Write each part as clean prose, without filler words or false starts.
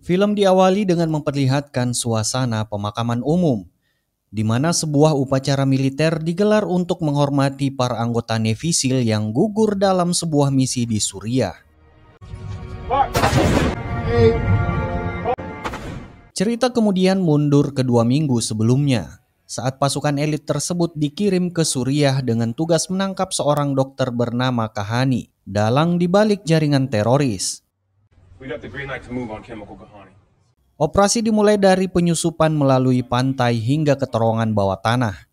Film diawali dengan memperlihatkan suasana pemakaman umum, di mana sebuah upacara militer digelar untuk menghormati para anggota Navy SEAL yang gugur dalam sebuah misi di Suriah. Cerita kemudian mundur ke 2 minggu sebelumnya, saat pasukan elit tersebut dikirim ke Suriah dengan tugas menangkap seorang dokter bernama Kahani, dalang dibalik jaringan teroris. Operasi dimulai dari penyusupan melalui pantai hingga ke terowongan bawah tanah.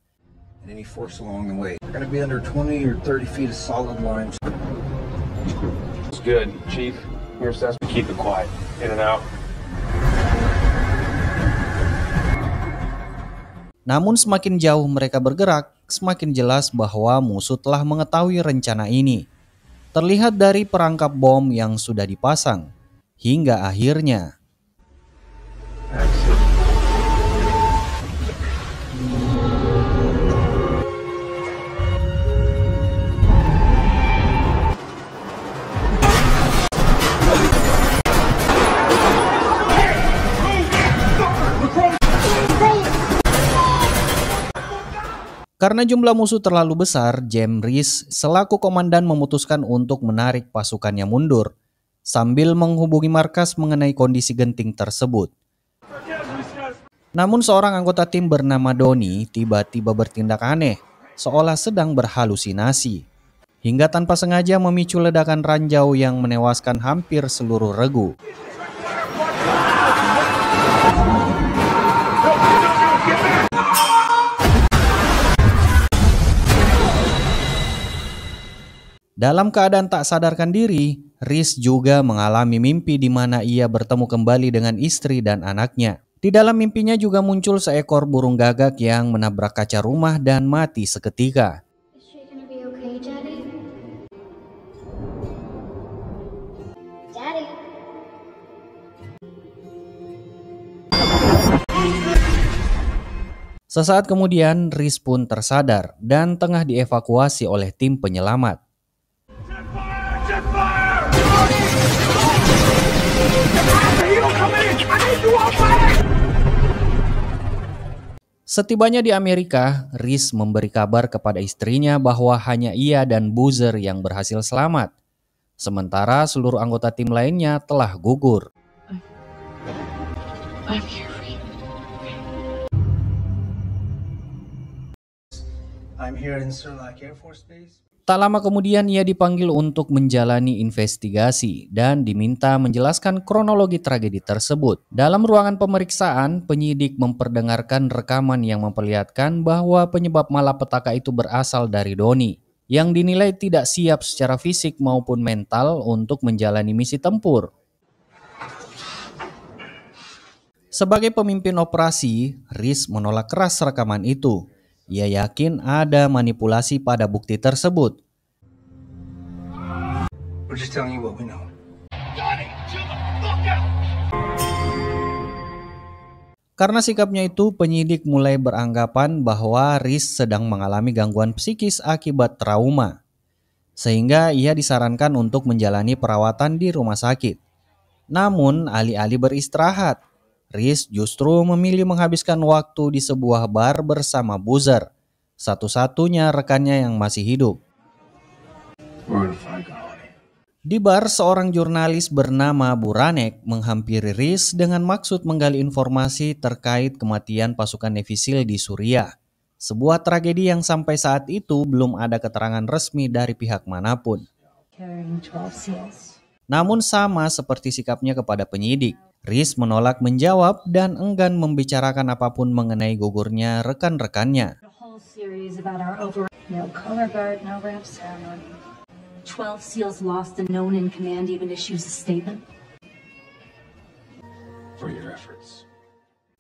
Namun semakin jauh mereka bergerak, semakin jelas bahwa musuh telah mengetahui rencana ini. Terlihat dari perangkap bom yang sudah dipasang, hingga akhirnya karena jumlah musuh terlalu besar, James Reese selaku komandan memutuskan untuk menarik pasukannya mundur, sambil menghubungi markas mengenai kondisi genting tersebut. Namun seorang anggota tim bernama Donnie tiba-tiba bertindak aneh, seolah sedang berhalusinasi, hingga tanpa sengaja memicu ledakan ranjau yang menewaskan hampir seluruh regu. Dalam keadaan tak sadarkan diri, Reese juga mengalami mimpi di mana ia bertemu kembali dengan istri dan anaknya. Di dalam mimpinya juga muncul seekor burung gagak yang menabrak kaca rumah dan mati seketika. Sesaat kemudian, Reese pun tersadar dan tengah dievakuasi oleh tim penyelamat. Setibanya di Amerika, Reese memberi kabar kepada istrinya bahwa hanya ia dan Boozer yang berhasil selamat, sementara seluruh anggota tim lainnya telah gugur. Tak lama kemudian ia dipanggil untuk menjalani investigasi dan diminta menjelaskan kronologi tragedi tersebut. Dalam ruangan pemeriksaan, penyidik memperdengarkan rekaman yang memperlihatkan bahwa penyebab malapetaka itu berasal dari Donnie, yang dinilai tidak siap secara fisik maupun mental untuk menjalani misi tempur. Sebagai pemimpin operasi, Reese menolak keras rekaman itu. Ia yakin ada manipulasi pada bukti tersebut. Karena sikapnya itu, penyidik mulai beranggapan bahwa Reese sedang mengalami gangguan psikis akibat trauma, sehingga ia disarankan untuk menjalani perawatan di rumah sakit. Namun, alih-alih beristirahat, Reese justru memilih menghabiskan waktu di sebuah bar bersama Boozer, satu-satunya rekannya yang masih hidup. Di bar, seorang jurnalis bernama Buranek menghampiri Reese dengan maksud menggali informasi terkait kematian pasukan Navy SEAL di Suriah, sebuah tragedi yang sampai saat itu belum ada keterangan resmi dari pihak manapun. Namun sama seperti sikapnya kepada penyidik, Reese menolak menjawab dan enggan membicarakan apapun mengenai gugurnya rekan-rekannya.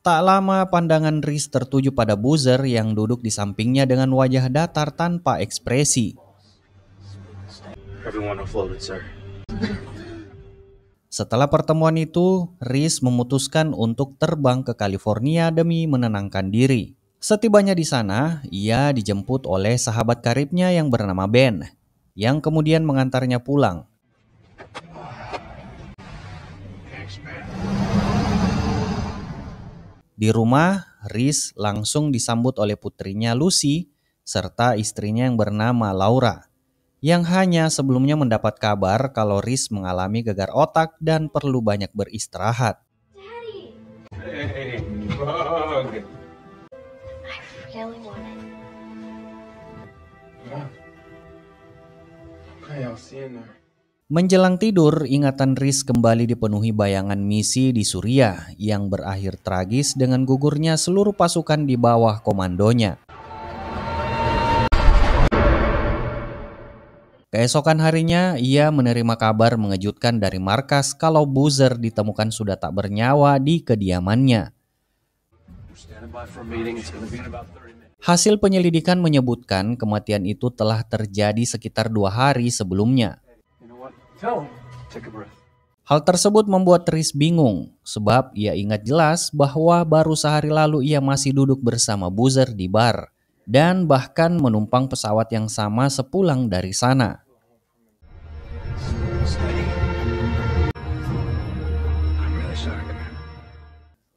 Tak lama pandangan Reese tertuju pada Boozer yang duduk di sampingnya dengan wajah datar tanpa ekspresi. Setelah pertemuan itu, Reese memutuskan untuk terbang ke California demi menenangkan diri. Setibanya di sana, ia dijemput oleh sahabat karibnya yang bernama Ben, yang kemudian mengantarnya pulang. Di rumah, Riz langsung disambut oleh putrinya Lucy serta istrinya yang bernama Laura, yang hanya sebelumnya mendapat kabar kalau Riz mengalami gegar otak dan perlu banyak beristirahat. Daddy! Hey, bug! I really want it. Yeah. Okay, I'll see you in there. Menjelang tidur, ingatan Riz kembali dipenuhi bayangan misi di Suriah yang berakhir tragis dengan gugurnya seluruh pasukan di bawah komandonya. Keesokan harinya, ia menerima kabar mengejutkan dari markas kalau Boozer ditemukan sudah tak bernyawa di kediamannya. Hasil penyelidikan menyebutkan kematian itu telah terjadi sekitar 2 hari sebelumnya. Hal tersebut membuat Riz bingung, sebab ia ingat jelas bahwa baru sehari lalu ia masih duduk bersama Boozer di bar, dan bahkan menumpang pesawat yang sama sepulang dari sana.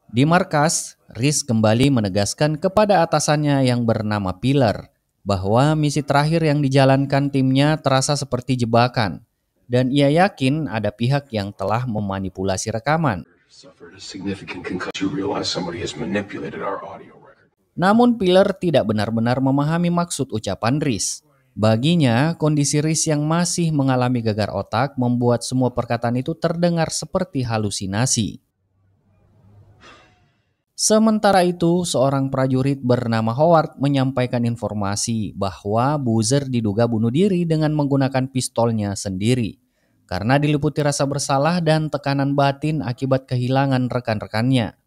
Di markas, Riz kembali menegaskan kepada atasannya yang bernama Pillar bahwa misi terakhir yang dijalankan timnya terasa seperti jebakan, dan ia yakin ada pihak yang telah memanipulasi rekaman. Namun Pillar tidak benar-benar memahami maksud ucapan Riz. Baginya, kondisi Riz yang masih mengalami gegar otak membuat semua perkataan itu terdengar seperti halusinasi. Sementara itu, seorang prajurit bernama Howard menyampaikan informasi bahwa Boozer diduga bunuh diri dengan menggunakan pistolnya sendiri karena diliputi rasa bersalah dan tekanan batin akibat kehilangan rekan-rekannya.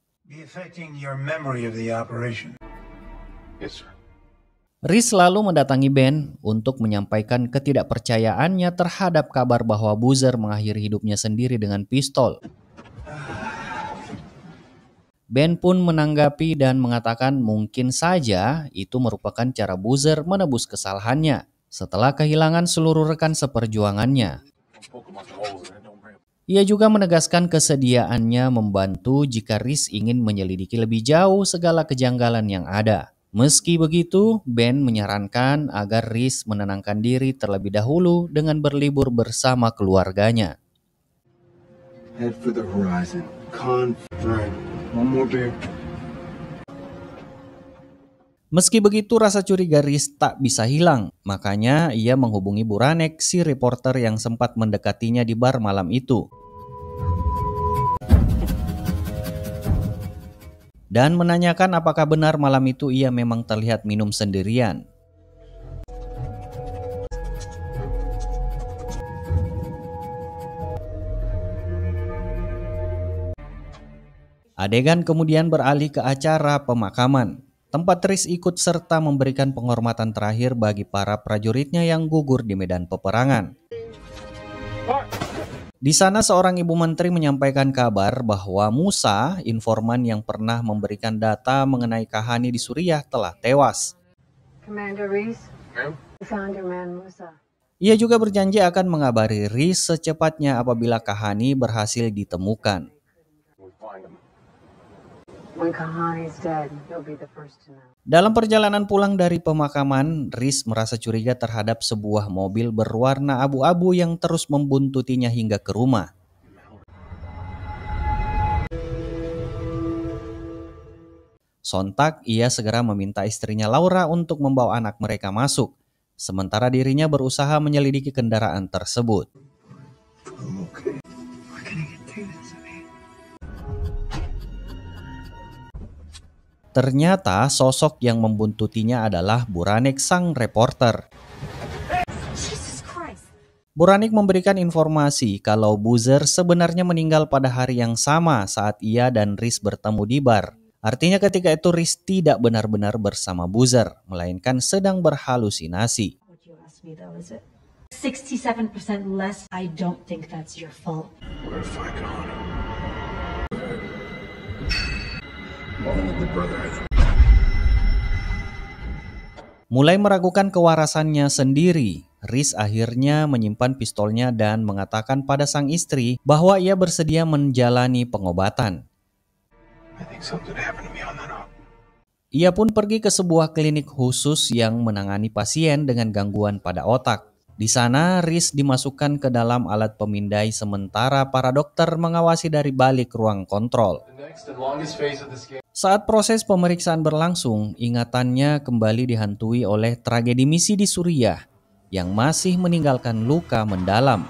Riz lalu mendatangi Ben untuk menyampaikan ketidakpercayaannya terhadap kabar bahwa Boozer mengakhiri hidupnya sendiri dengan pistol. Ben pun menanggapi dan mengatakan mungkin saja itu merupakan cara Boozer menebus kesalahannya setelah kehilangan seluruh rekan seperjuangannya. Ia juga menegaskan kesediaannya membantu jika Riz ingin menyelidiki lebih jauh segala kejanggalan yang ada. Meski begitu, Ben menyarankan agar Riz menenangkan diri terlebih dahulu dengan berlibur bersama keluarganya. Head for the horizon. Confirm. One more beer. Meski begitu, rasa curiga Riz tak bisa hilang. Makanya ia menghubungi Buranek, si reporter yang sempat mendekatinya di bar malam itu. Dan menanyakan apakah benar malam itu ia memang terlihat minum sendirian. Adegan kemudian beralih ke acara pemakaman, tempat Riz ikut serta memberikan penghormatan terakhir bagi para prajuritnya yang gugur di medan peperangan. Di sana seorang ibu menteri menyampaikan kabar bahwa Musa, informan yang pernah memberikan data mengenai Kahani di Suriah, telah tewas. Commander Riz, we found your man Musa. Ia juga berjanji akan mengabari Riz secepatnya apabila Kahani berhasil ditemukan. Dalam perjalanan pulang dari pemakaman, Riz merasa curiga terhadap sebuah mobil berwarna abu-abu yang terus membuntutinya hingga ke rumah. Sontak, ia segera meminta istrinya Laura untuk membawa anak mereka masuk, sementara dirinya berusaha menyelidiki kendaraan tersebut. Ternyata sosok yang membuntutinya adalah Buranek, sang reporter. Buranek memberikan informasi kalau Boozer sebenarnya meninggal pada hari yang sama saat ia dan Riz bertemu di bar. Artinya ketika itu Riz tidak benar-benar bersama Boozer, melainkan sedang berhalusinasi. 67% less, I don't think that's your fault. Mulai meragukan kewarasannya sendiri, Riz akhirnya menyimpan pistolnya dan mengatakan pada sang istri bahwa ia bersedia menjalani pengobatan. I think something happened to me on that op. Ia pun pergi ke sebuah klinik khusus yang menangani pasien dengan gangguan pada otak. Di sana, Riz dimasukkan ke dalam alat pemindai sementara para dokter mengawasi dari balik ruang kontrol. Saat proses pemeriksaan berlangsung, ingatannya kembali dihantui oleh tragedi misi di Suriah yang masih meninggalkan luka mendalam.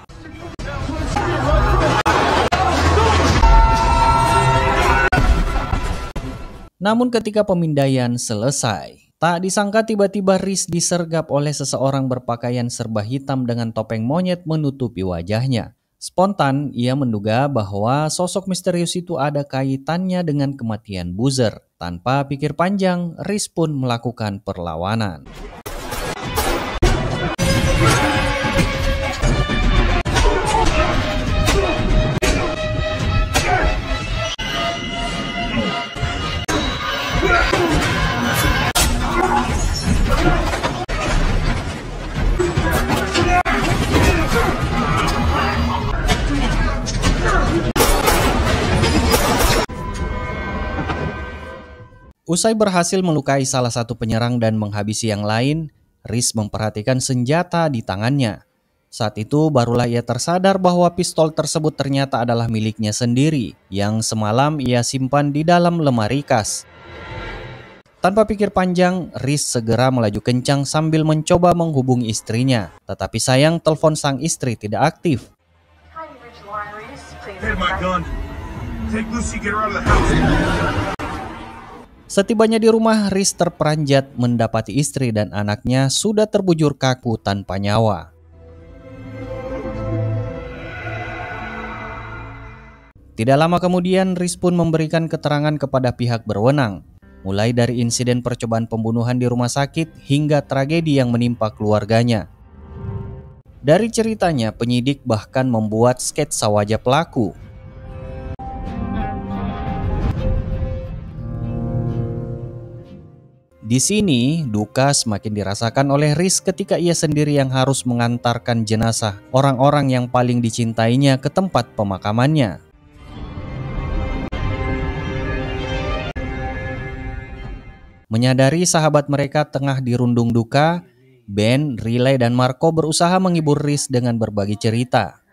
Namun ketika pemindaian selesai, tak disangka tiba-tiba Riz disergap oleh seseorang berpakaian serba hitam dengan topeng monyet menutupi wajahnya. Spontan, ia menduga bahwa sosok misterius itu ada kaitannya dengan kematian Boozer. Tanpa pikir panjang, Riz pun melakukan perlawanan. Usai berhasil melukai salah satu penyerang dan menghabisi yang lain, Riz memperhatikan senjata di tangannya. Saat itu barulah ia tersadar bahwa pistol tersebut ternyata adalah miliknya sendiri, yang semalam ia simpan di dalam lemari kas. Tanpa pikir panjang, Riz segera melaju kencang sambil mencoba menghubungi istrinya. Tetapi sayang telepon sang istri tidak aktif. Setibanya di rumah, Riz terperanjat mendapati istri dan anaknya sudah terbujur kaku tanpa nyawa. Tidak lama kemudian, Riz pun memberikan keterangan kepada pihak berwenang, mulai dari insiden percobaan pembunuhan di rumah sakit hingga tragedi yang menimpa keluarganya. Dari ceritanya, penyidik bahkan membuat sketsa wajah pelaku. Di sini, duka semakin dirasakan oleh Riz ketika ia sendiri yang harus mengantarkan jenazah orang-orang yang paling dicintainya ke tempat pemakamannya. Menyadari sahabat mereka tengah dirundung duka, Ben, Riley, dan Marco berusaha menghibur Riz dengan berbagi cerita.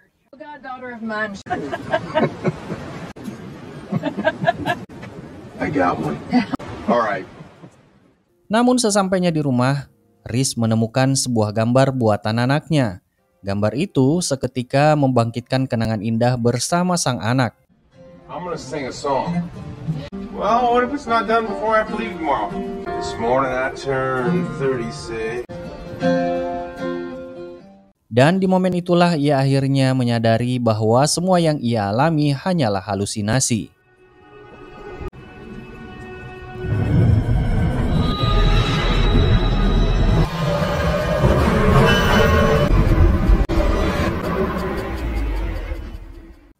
I got one. All right. Namun sesampainya di rumah, Riz menemukan sebuah gambar buatan anaknya. Gambar itu seketika membangkitkan kenangan indah bersama sang anak. I'm gonna sing a song. Well, what if it's not done before I have to leave tomorrow? This morning I turned 36. Dan di momen itulah ia akhirnya menyadari bahwa semua yang ia alami hanyalah halusinasi.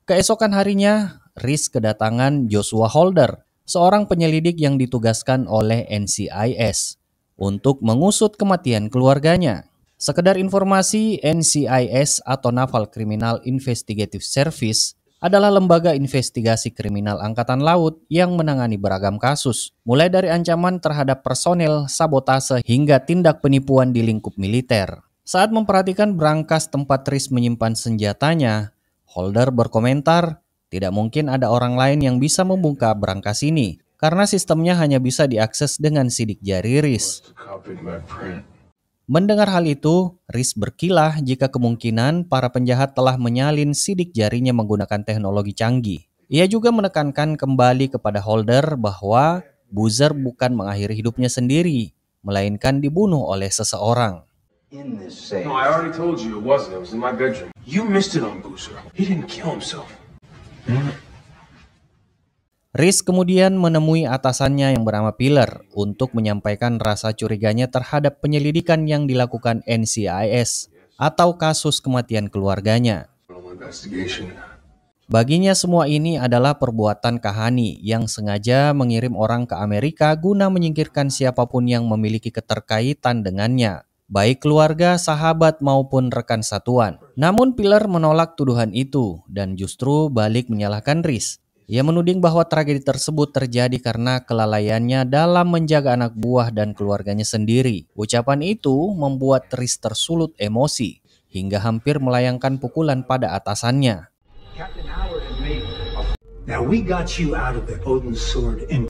Keesokan harinya, Riz kedatangan Joshua Holder, seorang penyelidik yang ditugaskan oleh NCIS untuk mengusut kematian keluarganya. Sekedar informasi, NCIS atau Naval Criminal Investigative Service adalah lembaga investigasi kriminal angkatan laut yang menangani beragam kasus, mulai dari ancaman terhadap personel, sabotase, hingga tindak penipuan di lingkup militer. Saat memperhatikan brankas tempat Riz menyimpan senjatanya, Holder berkomentar, tidak mungkin ada orang lain yang bisa membuka brankas ini, karena sistemnya hanya bisa diakses dengan sidik jari Riz. Mendengar hal itu, Riz berkilah jika kemungkinan para penjahat telah menyalin sidik jarinya menggunakan teknologi canggih. Ia juga menekankan kembali kepada Holder bahwa Boozer bukan mengakhiri hidupnya sendiri, melainkan dibunuh oleh seseorang. In this safe. No, I already told you it wasn't. It was in my bedroom. You missed it on Boozer. He didn't kill himself. Riz kemudian menemui atasannya yang bernama Piller untuk menyampaikan rasa curiganya terhadap penyelidikan yang dilakukan NCIS atau kasus kematian keluarganya. Baginya semua ini adalah perbuatan Kahani yang sengaja mengirim orang ke Amerika guna menyingkirkan siapapun yang memiliki keterkaitan dengannya, baik keluarga, sahabat, maupun rekan satuan. Namun Piller menolak tuduhan itu dan justru balik menyalahkan Riz. Ia menuding bahwa tragedi tersebut terjadi karena kelalaiannya dalam menjaga anak buah dan keluarganya sendiri. Ucapan itu membuat Riz tersulut emosi hingga hampir melayangkan pukulan pada atasannya. Now we got you out of the Odin sword and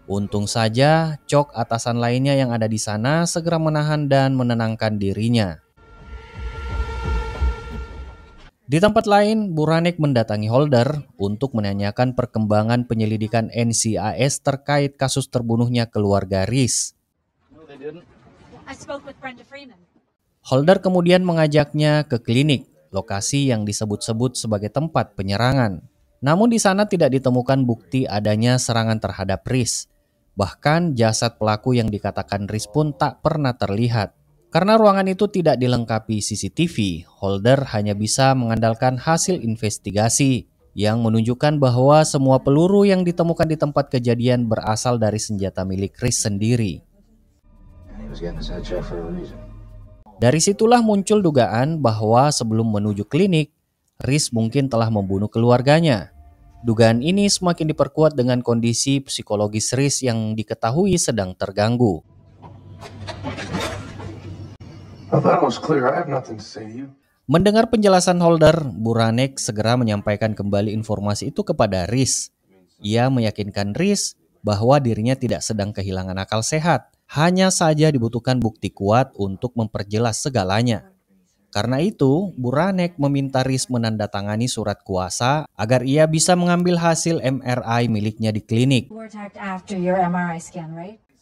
Untung saja, Chok atasan lainnya yang ada di sana segera menahan dan menenangkan dirinya. Di tempat lain, Buranek mendatangi Holder untuk menanyakan perkembangan penyelidikan NCIS terkait kasus terbunuhnya keluarga Riz. Holder kemudian mengajaknya ke klinik, lokasi yang disebut-sebut sebagai tempat penyerangan. Namun di sana tidak ditemukan bukti adanya serangan terhadap Riz. Bahkan jasad pelaku yang dikatakan Riz pun tak pernah terlihat. Karena ruangan itu tidak dilengkapi CCTV, Holder hanya bisa mengandalkan hasil investigasi yang menunjukkan bahwa semua peluru yang ditemukan di tempat kejadian berasal dari senjata milik Riz sendiri. Dari situlah muncul dugaan bahwa sebelum menuju klinik, Riz mungkin telah membunuh keluarganya. Dugaan ini semakin diperkuat dengan kondisi psikologis Riz yang diketahui sedang terganggu. Mendengar penjelasan Holder, Buranek segera menyampaikan kembali informasi itu kepada Riz. Ia meyakinkan Riz bahwa dirinya tidak sedang kehilangan akal sehat, hanya saja dibutuhkan bukti kuat untuk memperjelas segalanya. Karena itu, Buranek meminta Riz menandatangani surat kuasa agar ia bisa mengambil hasil MRI miliknya di klinik.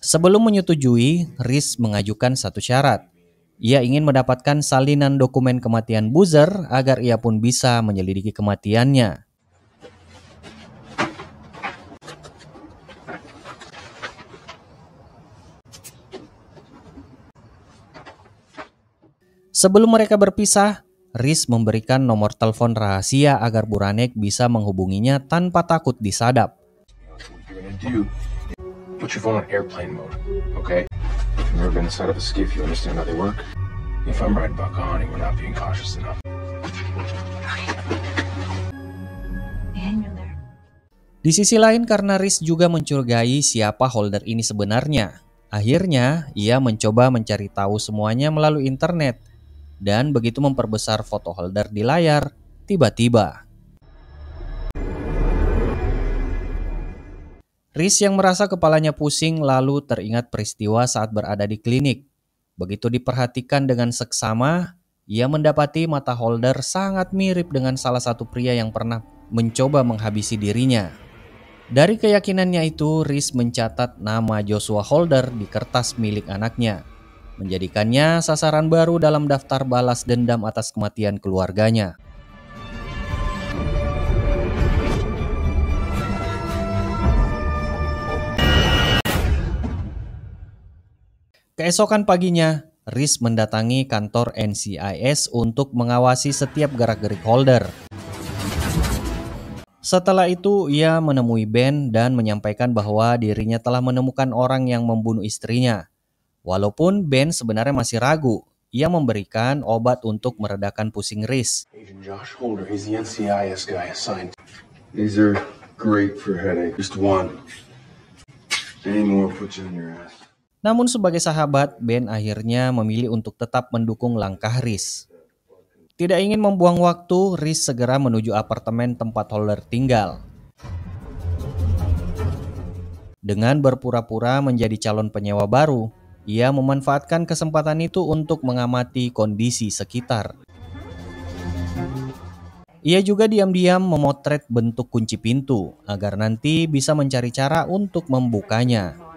Sebelum menyetujui, Riz mengajukan satu syarat. Ia ingin mendapatkan salinan dokumen kematian Boozer agar ia pun bisa menyelidiki kematiannya. Sebelum mereka berpisah, Riz memberikan nomor telepon rahasia agar Buranek bisa menghubunginya tanpa takut disadap. Put your phone on airplane mode, okay? If you've never been inside of a skiff, you understand how they work. If I'm right about Kahani, we're not being cautious enough. Di sisi lain, karena Riz juga mencurigai siapa Holder ini sebenarnya, akhirnya ia mencoba mencari tahu semuanya melalui internet. Dan begitu memperbesar foto Holder di layar, tiba-tiba Riz yang merasa kepalanya pusing lalu teringat peristiwa saat berada di klinik. Begitu diperhatikan dengan seksama, ia mendapati mata Holder sangat mirip dengan salah satu pria yang pernah mencoba menghabisi dirinya. Dari keyakinannya itu, Riz mencatat nama Joshua Holder di kertas milik anaknya, menjadikannya sasaran baru dalam daftar balas dendam atas kematian keluarganya. Keesokan paginya, Riz mendatangi kantor NCIS untuk mengawasi setiap gerak-gerik Holder. Setelah itu, ia menemui Ben dan menyampaikan bahwa dirinya telah menemukan orang yang membunuh istrinya. Walaupun Ben sebenarnya masih ragu, ia memberikan obat untuk meredakan pusing Riz. Agent Josh Holder, he's the NCIS guy assigned. These are great for headache. Just one. Any more put you on your ass. Namun sebagai sahabat, Ben akhirnya memilih untuk tetap mendukung langkah Riz. Tidak ingin membuang waktu, Riz segera menuju apartemen tempat Holder tinggal. Dengan berpura-pura menjadi calon penyewa baru, ia memanfaatkan kesempatan itu untuk mengamati kondisi sekitar. Ia juga diam-diam memotret bentuk kunci pintu agar nanti bisa mencari cara untuk membukanya.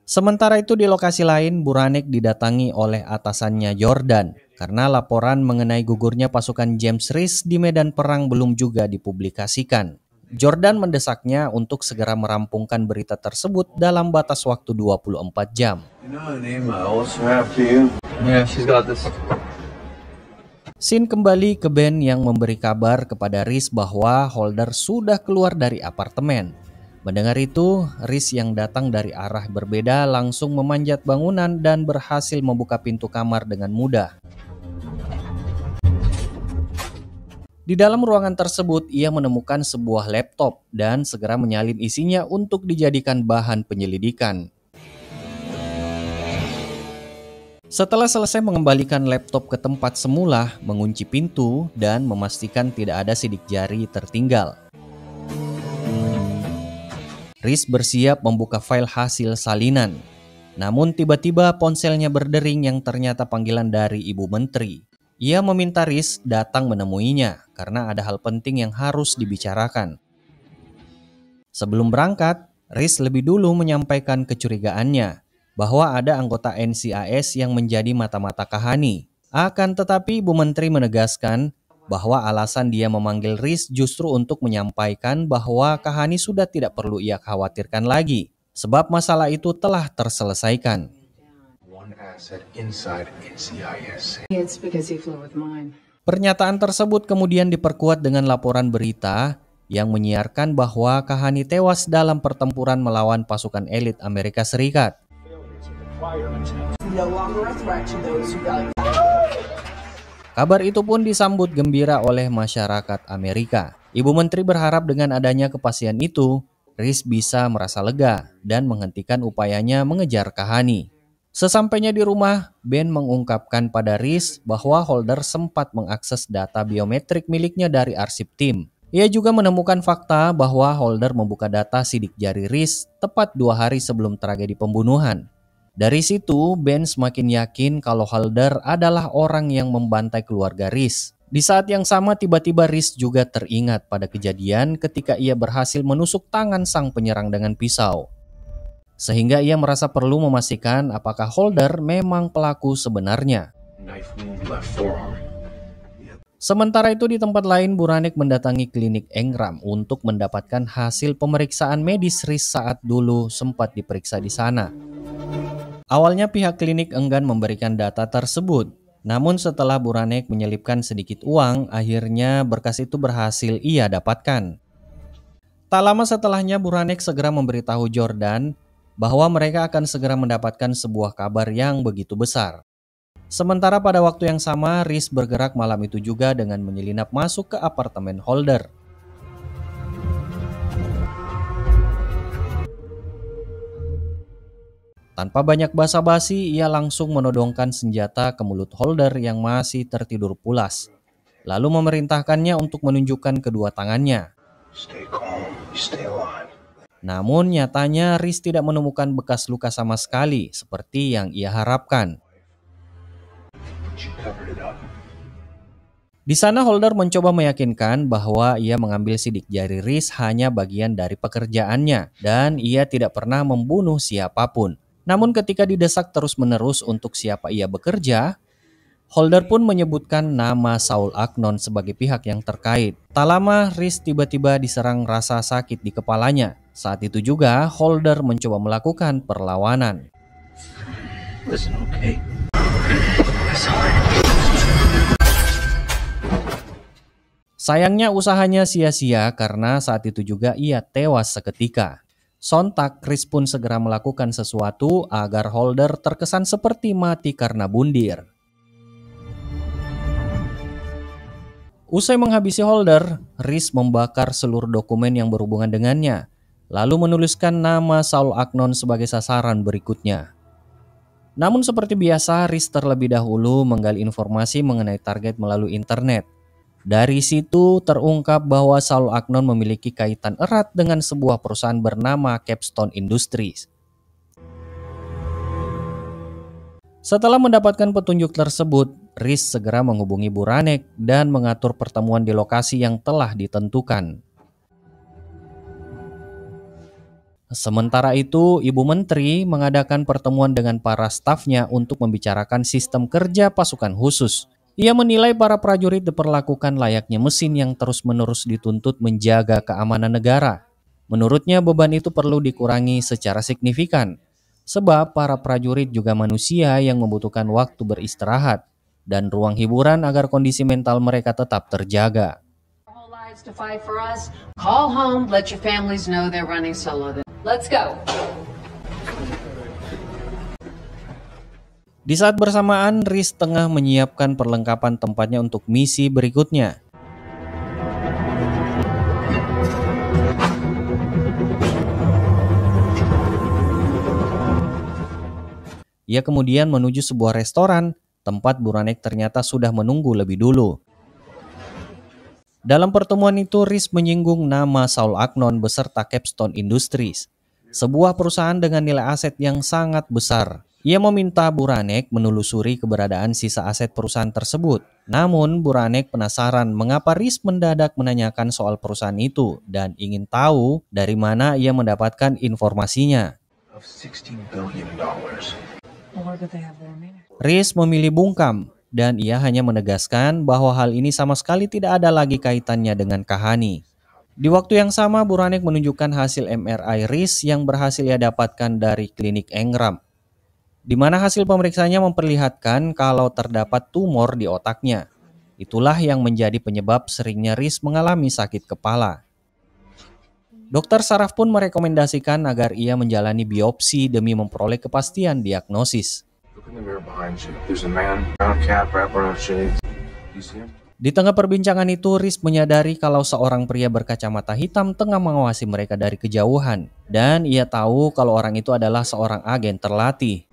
Sementara itu di lokasi lain, Buranek didatangi oleh atasannya Jordan karena laporan mengenai gugurnya pasukan James Riz di medan perang belum juga dipublikasikan. Jordan mendesaknya untuk segera merampungkan berita tersebut dalam batas waktu 24 jam. Scene kembali ke Ben yang memberi kabar kepada Riz bahwa Holder sudah keluar dari apartemen. Mendengar itu, Riz yang datang dari arah berbeda langsung memanjat bangunan dan berhasil membuka pintu kamar dengan mudah. Di dalam ruangan tersebut, ia menemukan sebuah laptop dan segera menyalin isinya untuk dijadikan bahan penyelidikan. Setelah selesai mengembalikan laptop ke tempat semula, mengunci pintu, dan memastikan tidak ada sidik jari tertinggal, Riz bersiap membuka file hasil salinan. Namun tiba-tiba ponselnya berdering yang ternyata panggilan dari Ibu Menteri. Ia meminta Riz datang menemuinya karena ada hal penting yang harus dibicarakan. Sebelum berangkat, Riz lebih dulu menyampaikan kecurigaannya bahwa ada anggota NCIS yang menjadi mata-mata Kahani. Akan tetapi Ibu Menteri menegaskan bahwa alasan dia memanggil Riz justru untuk menyampaikan bahwa Kahani sudah tidak perlu ia khawatirkan lagi, sebab masalah itu telah terselesaikan. Pernyataan tersebut kemudian diperkuat dengan laporan berita yang menyiarkan bahwa Kahani tewas dalam pertempuran melawan pasukan elit Amerika Serikat. Kabar itu pun disambut gembira oleh masyarakat Amerika. Ibu Menteri berharap dengan adanya kepastian itu, Riz bisa merasa lega dan menghentikan upayanya mengejar Kahani. Sesampainya di rumah, Ben mengungkapkan pada Riz bahwa Holder sempat mengakses data biometrik miliknya dari arsip tim. Ia juga menemukan fakta bahwa Holder membuka data sidik jari Riz tepat 2 hari sebelum tragedi pembunuhan. Dari situ, Ben semakin yakin kalau Holder adalah orang yang membantai keluarga Riz. Di saat yang sama, tiba-tiba Riz juga teringat pada kejadian ketika ia berhasil menusuk tangan sang penyerang dengan pisau. Sehingga ia merasa perlu memastikan apakah Holder memang pelaku sebenarnya. Sementara itu di tempat lain, Buranek mendatangi klinik Engram untuk mendapatkan hasil pemeriksaan medis Riz saat dulu sempat diperiksa di sana. Awalnya pihak klinik enggan memberikan data tersebut, namun setelah Buranek menyelipkan sedikit uang, akhirnya berkas itu berhasil ia dapatkan. Tak lama setelahnya Buranek segera memberitahu Jordan bahwa mereka akan segera mendapatkan sebuah kabar yang begitu besar. Sementara pada waktu yang sama, Riz bergerak malam itu juga dengan menyelinap masuk ke apartemen Holder. Tanpa banyak basa-basi, ia langsung menodongkan senjata ke mulut Holder yang masih tertidur pulas, lalu memerintahkannya untuk menunjukkan kedua tangannya. Namun nyatanya Riz tidak menemukan bekas luka sama sekali seperti yang ia harapkan. Di sana Holder mencoba meyakinkan bahwa ia mengambil sidik jari Riz hanya bagian dari pekerjaannya dan ia tidak pernah membunuh siapapun. Namun ketika didesak terus-menerus untuk siapa ia bekerja, Holder pun menyebutkan nama Saul Agnon sebagai pihak yang terkait. Tak lama, Riz tiba-tiba diserang rasa sakit di kepalanya. Saat itu juga, Holder mencoba melakukan perlawanan. Sayangnya usahanya sia-sia karena saat itu juga ia tewas seketika. Sontak, Riz pun segera melakukan sesuatu agar Holder terkesan seperti mati karena bundir. Usai menghabisi Holder, Riz membakar seluruh dokumen yang berhubungan dengannya, lalu menuliskan nama Saul Agnon sebagai sasaran berikutnya. Namun seperti biasa, Riz terlebih dahulu menggali informasi mengenai target melalui internet. Dari situ terungkap bahwa Saul Agnon memiliki kaitan erat dengan sebuah perusahaan bernama Capstone Industries. Setelah mendapatkan petunjuk tersebut, Riz segera menghubungi Buranek dan mengatur pertemuan di lokasi yang telah ditentukan. Sementara itu, Ibu Menteri mengadakan pertemuan dengan para stafnya untuk membicarakan sistem kerja pasukan khusus. Ia menilai para prajurit diperlakukan layaknya mesin yang terus-menerus dituntut menjaga keamanan negara. Menurutnya beban itu perlu dikurangi secara signifikan, sebab para prajurit juga manusia yang membutuhkan waktu beristirahat dan ruang hiburan agar kondisi mental mereka tetap terjaga. To fight for us, call home, let your families know they're running solo. Let's go. Di saat bersamaan, Riz tengah menyiapkan perlengkapan tempatnya untuk misi berikutnya. Ia kemudian menuju sebuah restoran, tempat Buranek ternyata sudah menunggu lebih dulu. Dalam pertemuan itu, Riz menyinggung nama Saul Agnon beserta Capstone Industries, sebuah perusahaan dengan nilai aset yang sangat besar. Ia meminta Buranek menelusuri keberadaan sisa aset perusahaan tersebut. Namun, Buranek penasaran mengapa Riz mendadak menanyakan soal perusahaan itu dan ingin tahu dari mana ia mendapatkan informasinya. Riz memilih bungkam, dan ia hanya menegaskan bahwa hal ini sama sekali tidak ada lagi kaitannya dengan Kahani. Di waktu yang sama, Buranek menunjukkan hasil MRI Riz yang berhasil ia dapatkan dari klinik Engram, di mana hasil pemeriksaannya memperlihatkan kalau terdapat tumor di otaknya. Itulah yang menjadi penyebab seringnya Riz mengalami sakit kepala. Dokter saraf pun merekomendasikan agar ia menjalani biopsi demi memperoleh kepastian diagnosis. Di tengah perbincangan itu, Riz menyadari kalau seorang pria berkacamata hitam tengah mengawasi mereka dari kejauhan. Dan ia tahu kalau orang itu adalah seorang agen terlatih.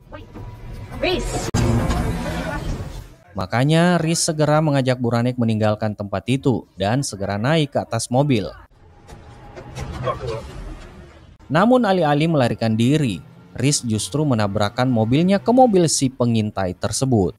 Makanya Riz segera mengajak Buranek meninggalkan tempat itu dan segera naik ke atas mobil. Namun alih-alih melarikan diri, Riz justru menabrakkan mobilnya ke mobil si pengintai tersebut.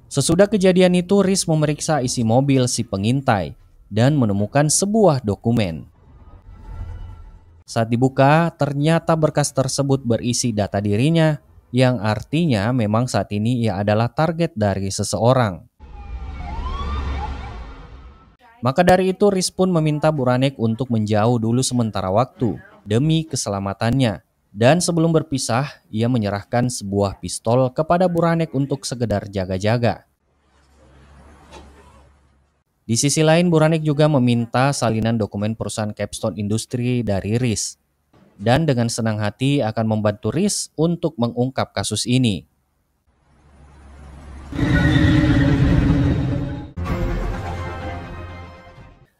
Sesudah kejadian itu, Riz memeriksa isi mobil si pengintai dan menemukan sebuah dokumen. Saat dibuka, ternyata berkas tersebut berisi data dirinya, yang artinya memang saat ini ia adalah target dari seseorang. Maka dari itu, Riz pun meminta Buranek untuk menjauh dulu sementara waktu demi keselamatannya. Dan sebelum berpisah, ia menyerahkan sebuah pistol kepada Buranek untuk sekedar jaga-jaga. Di sisi lain, Buranek juga meminta salinan dokumen perusahaan Capstone Industries dari Riz. Dan dengan senang hati akan membantu Riz untuk mengungkap kasus ini.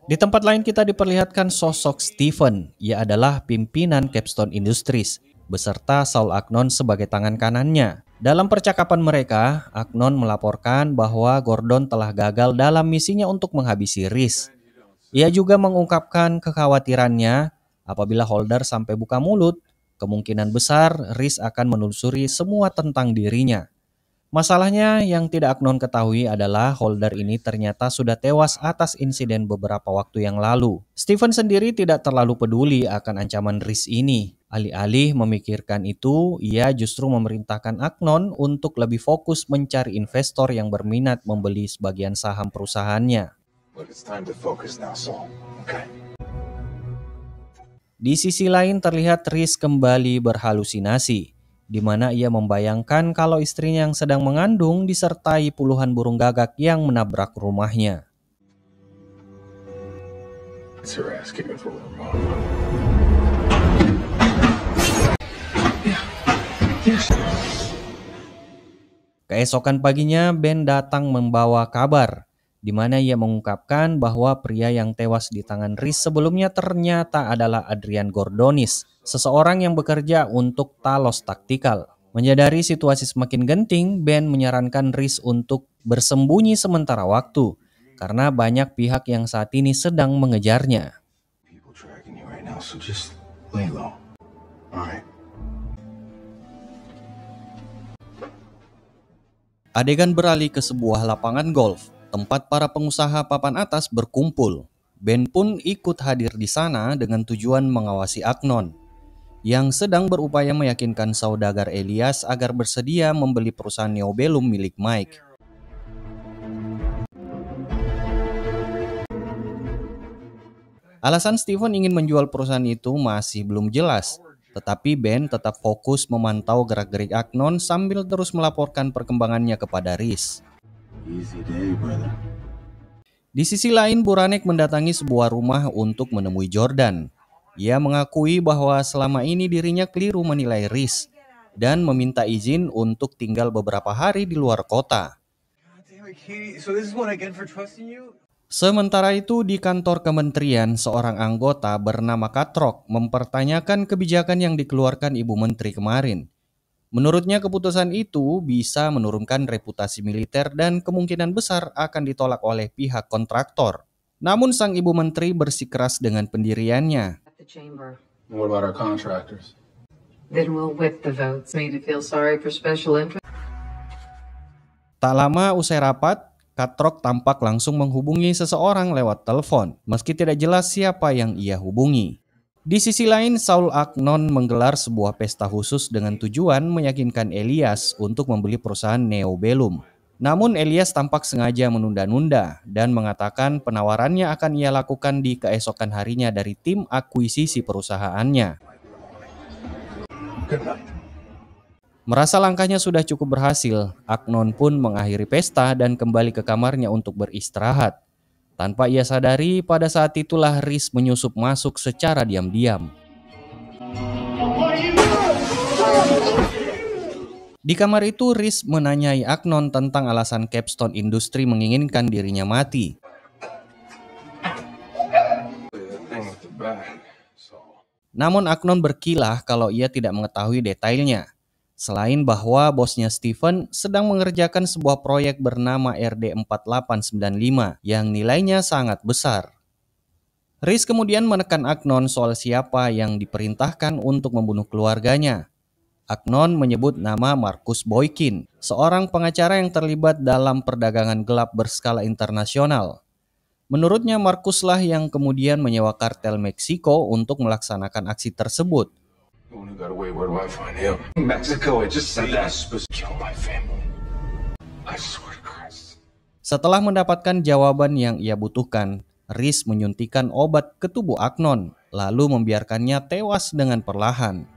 Di tempat lain kita diperlihatkan sosok Stephen. Ia adalah pimpinan Capstone Industries beserta Saul Agnon sebagai tangan kanannya. Dalam percakapan mereka, Agnon melaporkan bahwa Gordon telah gagal dalam misinya untuk menghabisi Riz. Ia juga mengungkapkan kekhawatirannya apabila Holder sampai buka mulut, kemungkinan besar Riz akan menelusuri semua tentang dirinya. Masalahnya yang tidak Agnon ketahui adalah Holder ini ternyata sudah tewas atas insiden beberapa waktu yang lalu. Stephen sendiri tidak terlalu peduli akan ancaman Riz ini. Alih-alih memikirkan itu, ia justru memerintahkan Agnon untuk lebih fokus mencari investor yang berminat membeli sebagian saham perusahaannya. Di sisi lain terlihat Riz kembali berhalusinasi, di mana ia membayangkan kalau istrinya yang sedang mengandung disertai puluhan burung gagak yang menabrak rumahnya. Keesokan paginya, Ben datang membawa kabar, di mana ia mengungkapkan bahwa pria yang tewas di tangan Riz sebelumnya ternyata adalah Adrian Gordonis, seseorang yang bekerja untuk Talos Tactical. Menyadari situasi semakin genting, Ben menyarankan Riz untuk bersembunyi sementara waktu, karena banyak pihak yang saat ini sedang mengejarnya. Adegan beralih ke sebuah lapangan golf, tempat para pengusaha papan atas berkumpul. Ben pun ikut hadir di sana dengan tujuan mengawasi Agnon, yang sedang berupaya meyakinkan saudagar Elias agar bersedia membeli perusahaan Neobellum milik Mike. Alasan Stephen ingin menjual perusahaan itu masih belum jelas. Tetapi Ben tetap fokus memantau gerak-gerik Agnon sambil terus melaporkan perkembangannya kepada Riz. Easy day, brother. Di sisi lain, Buranek mendatangi sebuah rumah untuk menemui Jordan. Ia mengakui bahwa selama ini dirinya keliru menilai Riz dan meminta izin untuk tinggal beberapa hari di luar kota. Sementara itu, di kantor kementerian, seorang anggota bernama Katrok mempertanyakan kebijakan yang dikeluarkan Ibu Menteri kemarin. Menurutnya keputusan itu bisa menurunkan reputasi militer dan kemungkinan besar akan ditolak oleh pihak kontraktor. Namun sang Ibu Menteri bersikeras dengan pendiriannya. The chamber. What about our contractors? Then we'll whip the votes. Made to feel sorry for special interest. Tak lama usai rapat, Katrok tampak langsung menghubungi seseorang lewat telepon, meski tidak jelas siapa yang ia hubungi. Di sisi lain, Saul Agnon menggelar sebuah pesta khusus dengan tujuan meyakinkan Elias untuk membeli perusahaan Neobellum. Namun Elias tampak sengaja menunda-nunda dan mengatakan penawarannya akan ia lakukan di keesokan harinya dari tim akuisisi perusahaannya. Merasa langkahnya sudah cukup berhasil, Agnon pun mengakhiri pesta dan kembali ke kamarnya untuk beristirahat. Tanpa ia sadari, pada saat itulah Riz menyusup masuk secara diam-diam. Di kamar itu, Riz menanyai Agnon tentang alasan Capstone Industri menginginkan dirinya mati. Namun Agnon berkilah kalau ia tidak mengetahui detailnya. Selain bahwa bosnya Stephen sedang mengerjakan sebuah proyek bernama RD4895 yang nilainya sangat besar. Riz kemudian menekan Agnon soal siapa yang diperintahkan untuk membunuh keluarganya. Agnon menyebut nama Marcus Boykin, seorang pengacara yang terlibat dalam perdagangan gelap berskala internasional. Menurutnya Marcus lah yang kemudian menyewa kartel Meksiko untuk melaksanakan aksi tersebut. When he got away, where do I find him? Mexico, I just said that. Kill my family. I swear to Christ. Setelah mendapatkan jawaban yang ia butuhkan, Riz menyuntikkan obat ke tubuh Agnon, lalu membiarkannya tewas dengan perlahan.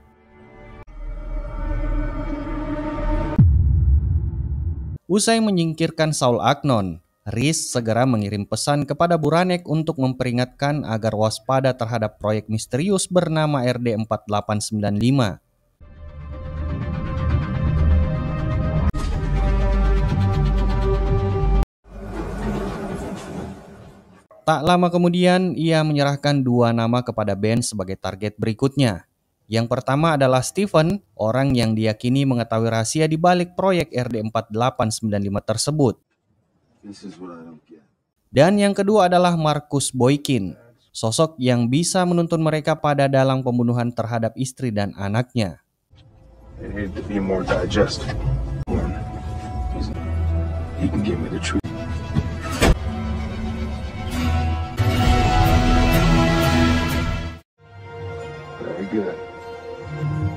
Usai menyingkirkan Saul Agnon, Riz segera mengirim pesan kepada Buranek untuk memperingatkan agar waspada terhadap proyek misterius bernama RD4895. Tak lama kemudian, ia menyerahkan dua nama kepada Ben sebagai target berikutnya. Yang pertama adalah Stephen, orang yang diyakini mengetahui rahasia di balik proyek RD4895 tersebut. Dan yang kedua adalah Marcus Boykin, sosok yang bisa menuntun mereka pada dalang pembunuhan terhadap istri dan anaknya.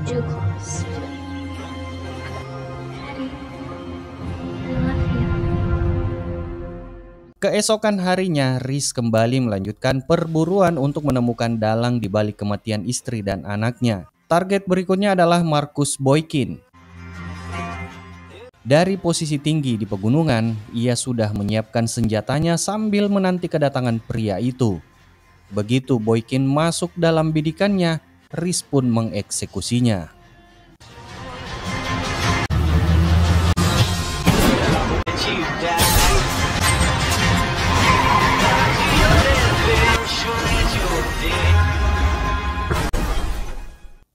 Too close. Daddy, I love you. Keesokan harinya, Riz kembali melanjutkan perburuan untuk menemukan dalang di balik kematian istri dan anaknya. Target berikutnya adalah Marcus Boykin. Dari posisi tinggi di pegunungan, ia sudah menyiapkan senjatanya sambil menanti kedatangan pria itu. Begitu Boykin masuk dalam bidikannya, Riz pun mengeksekusinya.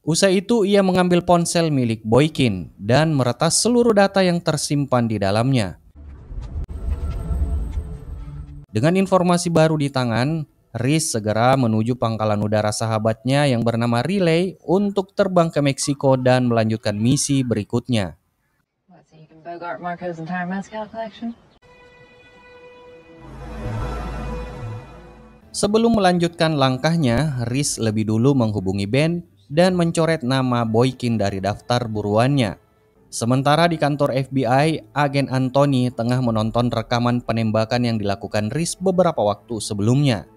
Usai itu ia mengambil ponsel milik Boykin dan meretas seluruh data yang tersimpan di dalamnya. Dengan informasi baru di tangan, Riz segera menuju pangkalan udara sahabatnya yang bernama Relay untuk terbang ke Meksiko dan melanjutkan misi berikutnya. So you can Bogart Marco's entire mezcal collection? Sebelum melanjutkan langkahnya, Riz lebih dulu menghubungi Ben dan mencoret nama Boykin dari daftar buruannya. Sementara di kantor FBI, agen Anthony tengah menonton rekaman penembakan yang dilakukan Riz beberapa waktu sebelumnya.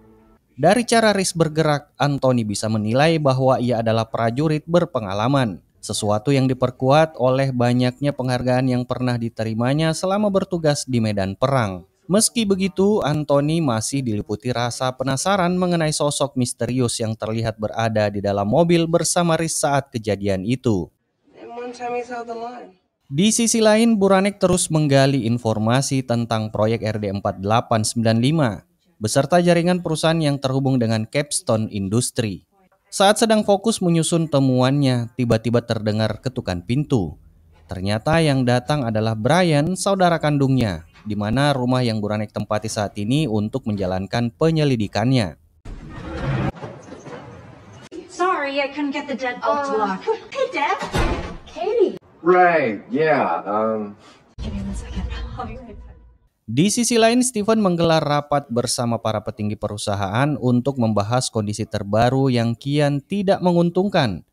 Dari cara Riz bergerak, Anthony bisa menilai bahwa ia adalah prajurit berpengalaman, sesuatu yang diperkuat oleh banyaknya penghargaan yang pernah diterimanya selama bertugas di medan perang. Meski begitu, Anthony masih diliputi rasa penasaran mengenai sosok misterius yang terlihat berada di dalam mobil bersama Riz saat kejadian itu. Di sisi lain, Buranek terus menggali informasi tentang proyek RD4895 beserta jaringan perusahaan yang terhubung dengan Capstone Industry. Saat sedang fokus menyusun temuannya, tiba-tiba terdengar ketukan pintu. Ternyata yang datang adalah Brian, saudara kandungnya, di mana rumah yang Buranek tempati saat ini untuk menjalankan penyelidikannya. Sorry, I couldn't get the deadbolt to lock. Hey, Dad. Katie. Right, yeah, Give me 1 second. I'll be right back. Di sisi lain, Stephen menggelar rapat bersama para petinggi perusahaan untuk membahas kondisi terbaru yang kian tidak menguntungkan,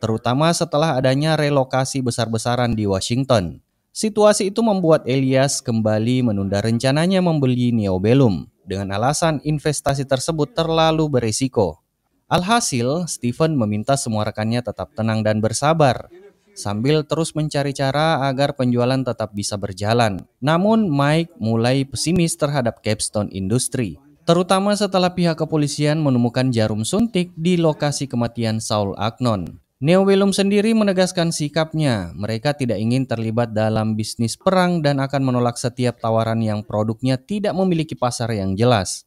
terutama setelah adanya relokasi besar-besaran di Washington. Situasi itu membuat Elias kembali menunda rencananya membeli Neobellum dengan alasan investasi tersebut terlalu berisiko. Alhasil, Stephen meminta semua rekannya tetap tenang dan bersabar, sambil terus mencari cara agar penjualan tetap bisa berjalan. Namun Mike mulai pesimis terhadap Capstone Industry, terutama setelah pihak kepolisian menemukan jarum suntik di lokasi kematian Saul Agnon. Neobellum sendiri menegaskan sikapnya, mereka tidak ingin terlibat dalam bisnis perang dan akan menolak setiap tawaran yang produknya tidak memiliki pasar yang jelas.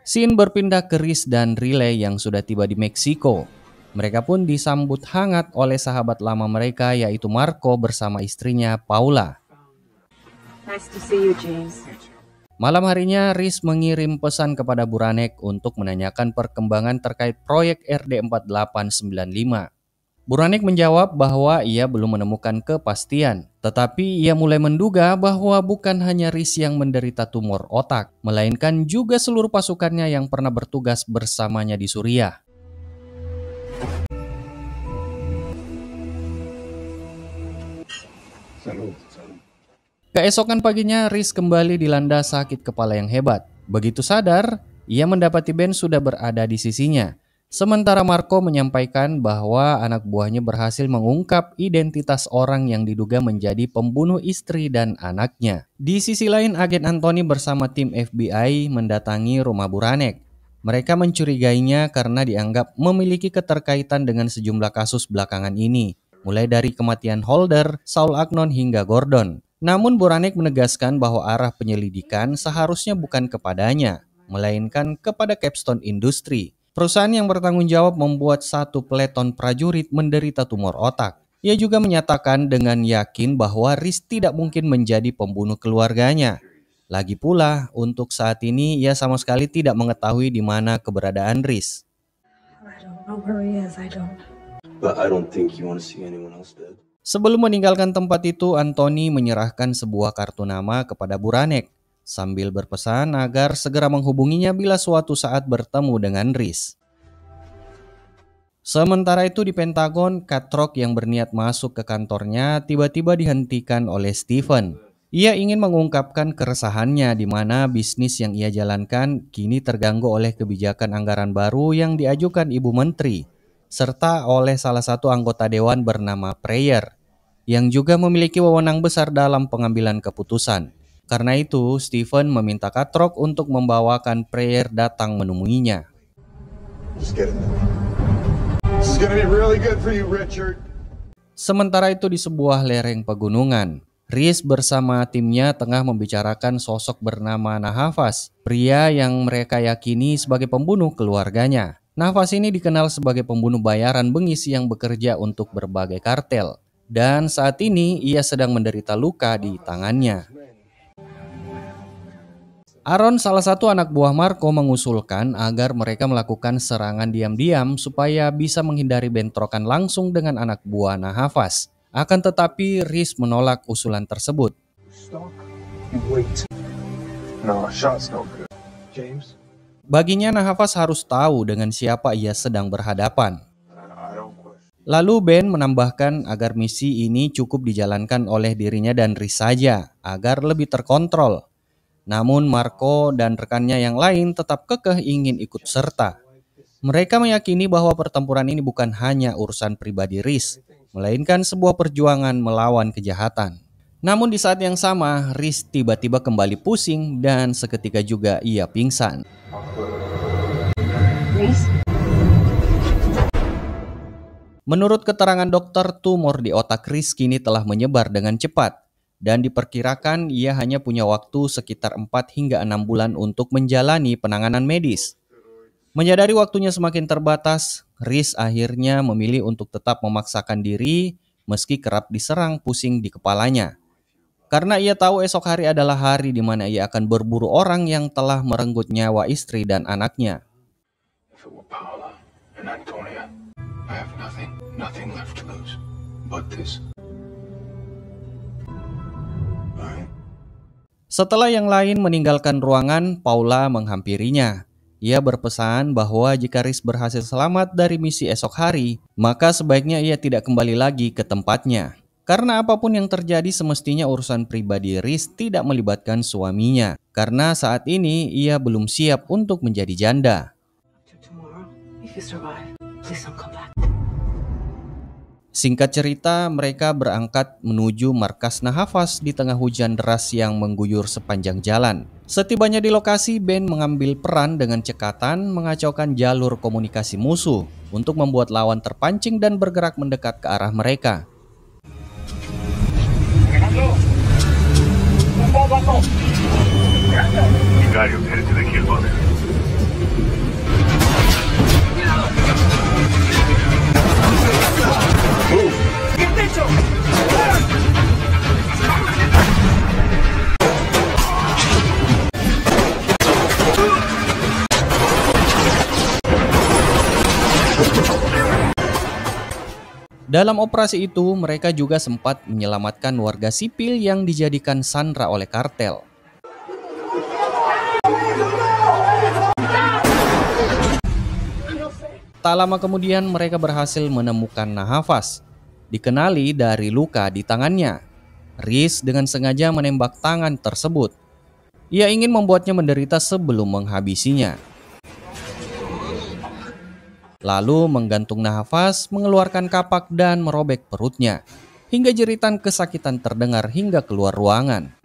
Scene berpindah ke Riz dan Riley yang sudah tiba di Meksiko. Mereka pun disambut hangat oleh sahabat lama mereka yaitu Marco bersama istrinya Paula. Nice to see you, James. Malam harinya Riz mengirim pesan kepada Buranek untuk menanyakan perkembangan terkait proyek RD4895. Buranek menjawab bahwa ia belum menemukan kepastian, tetapi ia mulai menduga bahwa bukan hanya Riz yang menderita tumor otak, melainkan juga seluruh pasukannya yang pernah bertugas bersamanya di Suriah. Keesokan paginya, Riz kembali dilanda sakit kepala yang hebat. Begitu sadar, ia mendapati Ben sudah berada di sisinya. Sementara Marco menyampaikan bahwa anak buahnya berhasil mengungkap identitas orang yang diduga menjadi pembunuh istri dan anaknya. Di sisi lain, agen Anthony bersama tim FBI mendatangi rumah Buranek. Mereka mencurigainya karena dianggap memiliki keterkaitan dengan sejumlah kasus belakangan ini, mulai dari kematian Holder, Saul Agnon hingga Gordon. Namun Buranek menegaskan bahwa arah penyelidikan seharusnya bukan kepadanya, melainkan kepada Capstone Industry. Perusahaan yang bertanggung jawab membuat satu peleton prajurit menderita tumor otak. Ia juga menyatakan dengan yakin bahwa Riz tidak mungkin menjadi pembunuh keluarganya. Lagi pula, untuk saat ini ia sama sekali tidak mengetahui di mana keberadaan Riz. I don't know where he is. but I don't think you want to see anyone else dead. Sebelum meninggalkan tempat itu, Anthony menyerahkan sebuah kartu nama kepada Buranek sambil berpesan agar segera menghubunginya bila suatu saat bertemu dengan Riz. Sementara itu di Pentagon, Katrok yang berniat masuk ke kantornya tiba-tiba dihentikan oleh Stephen. Ia ingin mengungkapkan keresahannya di mana bisnis yang ia jalankan kini terganggu oleh kebijakan anggaran baru yang diajukan Ibu Menteri, serta oleh salah satu anggota dewan bernama Prayer, yang juga memiliki wewenang besar dalam pengambilan keputusan. Karena itu, Stephen meminta Katrok untuk membawakan Prayer datang menemuinya. Sementara itu di sebuah lereng pegunungan, Riz bersama timnya tengah membicarakan sosok bernama Nahafas, pria yang mereka yakini sebagai pembunuh keluarganya. Nahafas ini dikenal sebagai pembunuh bayaran bengis yang bekerja untuk berbagai kartel, dan saat ini ia sedang menderita luka di tangannya. Aaron, salah satu anak buah Marco, mengusulkan agar mereka melakukan serangan diam-diam supaya bisa menghindari bentrokan langsung dengan anak buah Nahafas. Akan tetapi Riz menolak usulan tersebut. Baginya Nahafas harus tahu dengan siapa ia sedang berhadapan. Lalu Ben menambahkan agar misi ini cukup dijalankan oleh dirinya dan Riz saja agar lebih terkontrol. Namun Marco dan rekannya yang lain tetap kekeh ingin ikut serta. Mereka meyakini bahwa pertempuran ini bukan hanya urusan pribadi Riz, melainkan sebuah perjuangan melawan kejahatan. Namun di saat yang sama, Riz tiba-tiba kembali pusing dan seketika juga ia pingsan. Reese? Menurut keterangan dokter, tumor di otak Riz kini telah menyebar dengan cepat dan diperkirakan ia hanya punya waktu sekitar 4 hingga 6 bulan untuk menjalani penanganan medis. Menyadari waktunya semakin terbatas, Riz akhirnya memilih untuk tetap memaksakan diri meski kerap diserang pusing di kepalanya. Karena ia tahu esok hari adalah hari di mana ia akan berburu orang yang telah merenggut nyawa istri dan anaknya. If it were Paula and Antonia, I have nothing left to lose but this. Right? Setelah yang lain meninggalkan ruangan, Paula menghampirinya. Ia berpesan bahwa jika Riz berhasil selamat dari misi esok hari, maka sebaiknya ia tidak kembali lagi ke tempatnya. Karena apapun yang terjadi semestinya urusan pribadi Riz tidak melibatkan suaminya. Karena saat ini ia belum siap untuk menjadi janda. Tomorrow, if you survive, please don't come back. Singkat cerita, mereka berangkat menuju markas Nahafas di tengah hujan deras yang mengguyur sepanjang jalan. Setibanya di lokasi, Ben mengambil peran dengan cekatan mengacaukan jalur komunikasi musuh untuk membuat lawan terpancing dan bergerak mendekat ke arah mereka. Dalam operasi itu, mereka juga sempat menyelamatkan warga sipil yang dijadikan sandera oleh kartel. Tak lama kemudian mereka berhasil menemukan Nahafas, dikenali dari luka di tangannya. Riz dengan sengaja menembak tangan tersebut. Ia ingin membuatnya menderita sebelum menghabisinya. Lalu menggantung Nahafas, mengeluarkan kapak dan merobek perutnya, hingga jeritan kesakitan terdengar hingga keluar ruangan.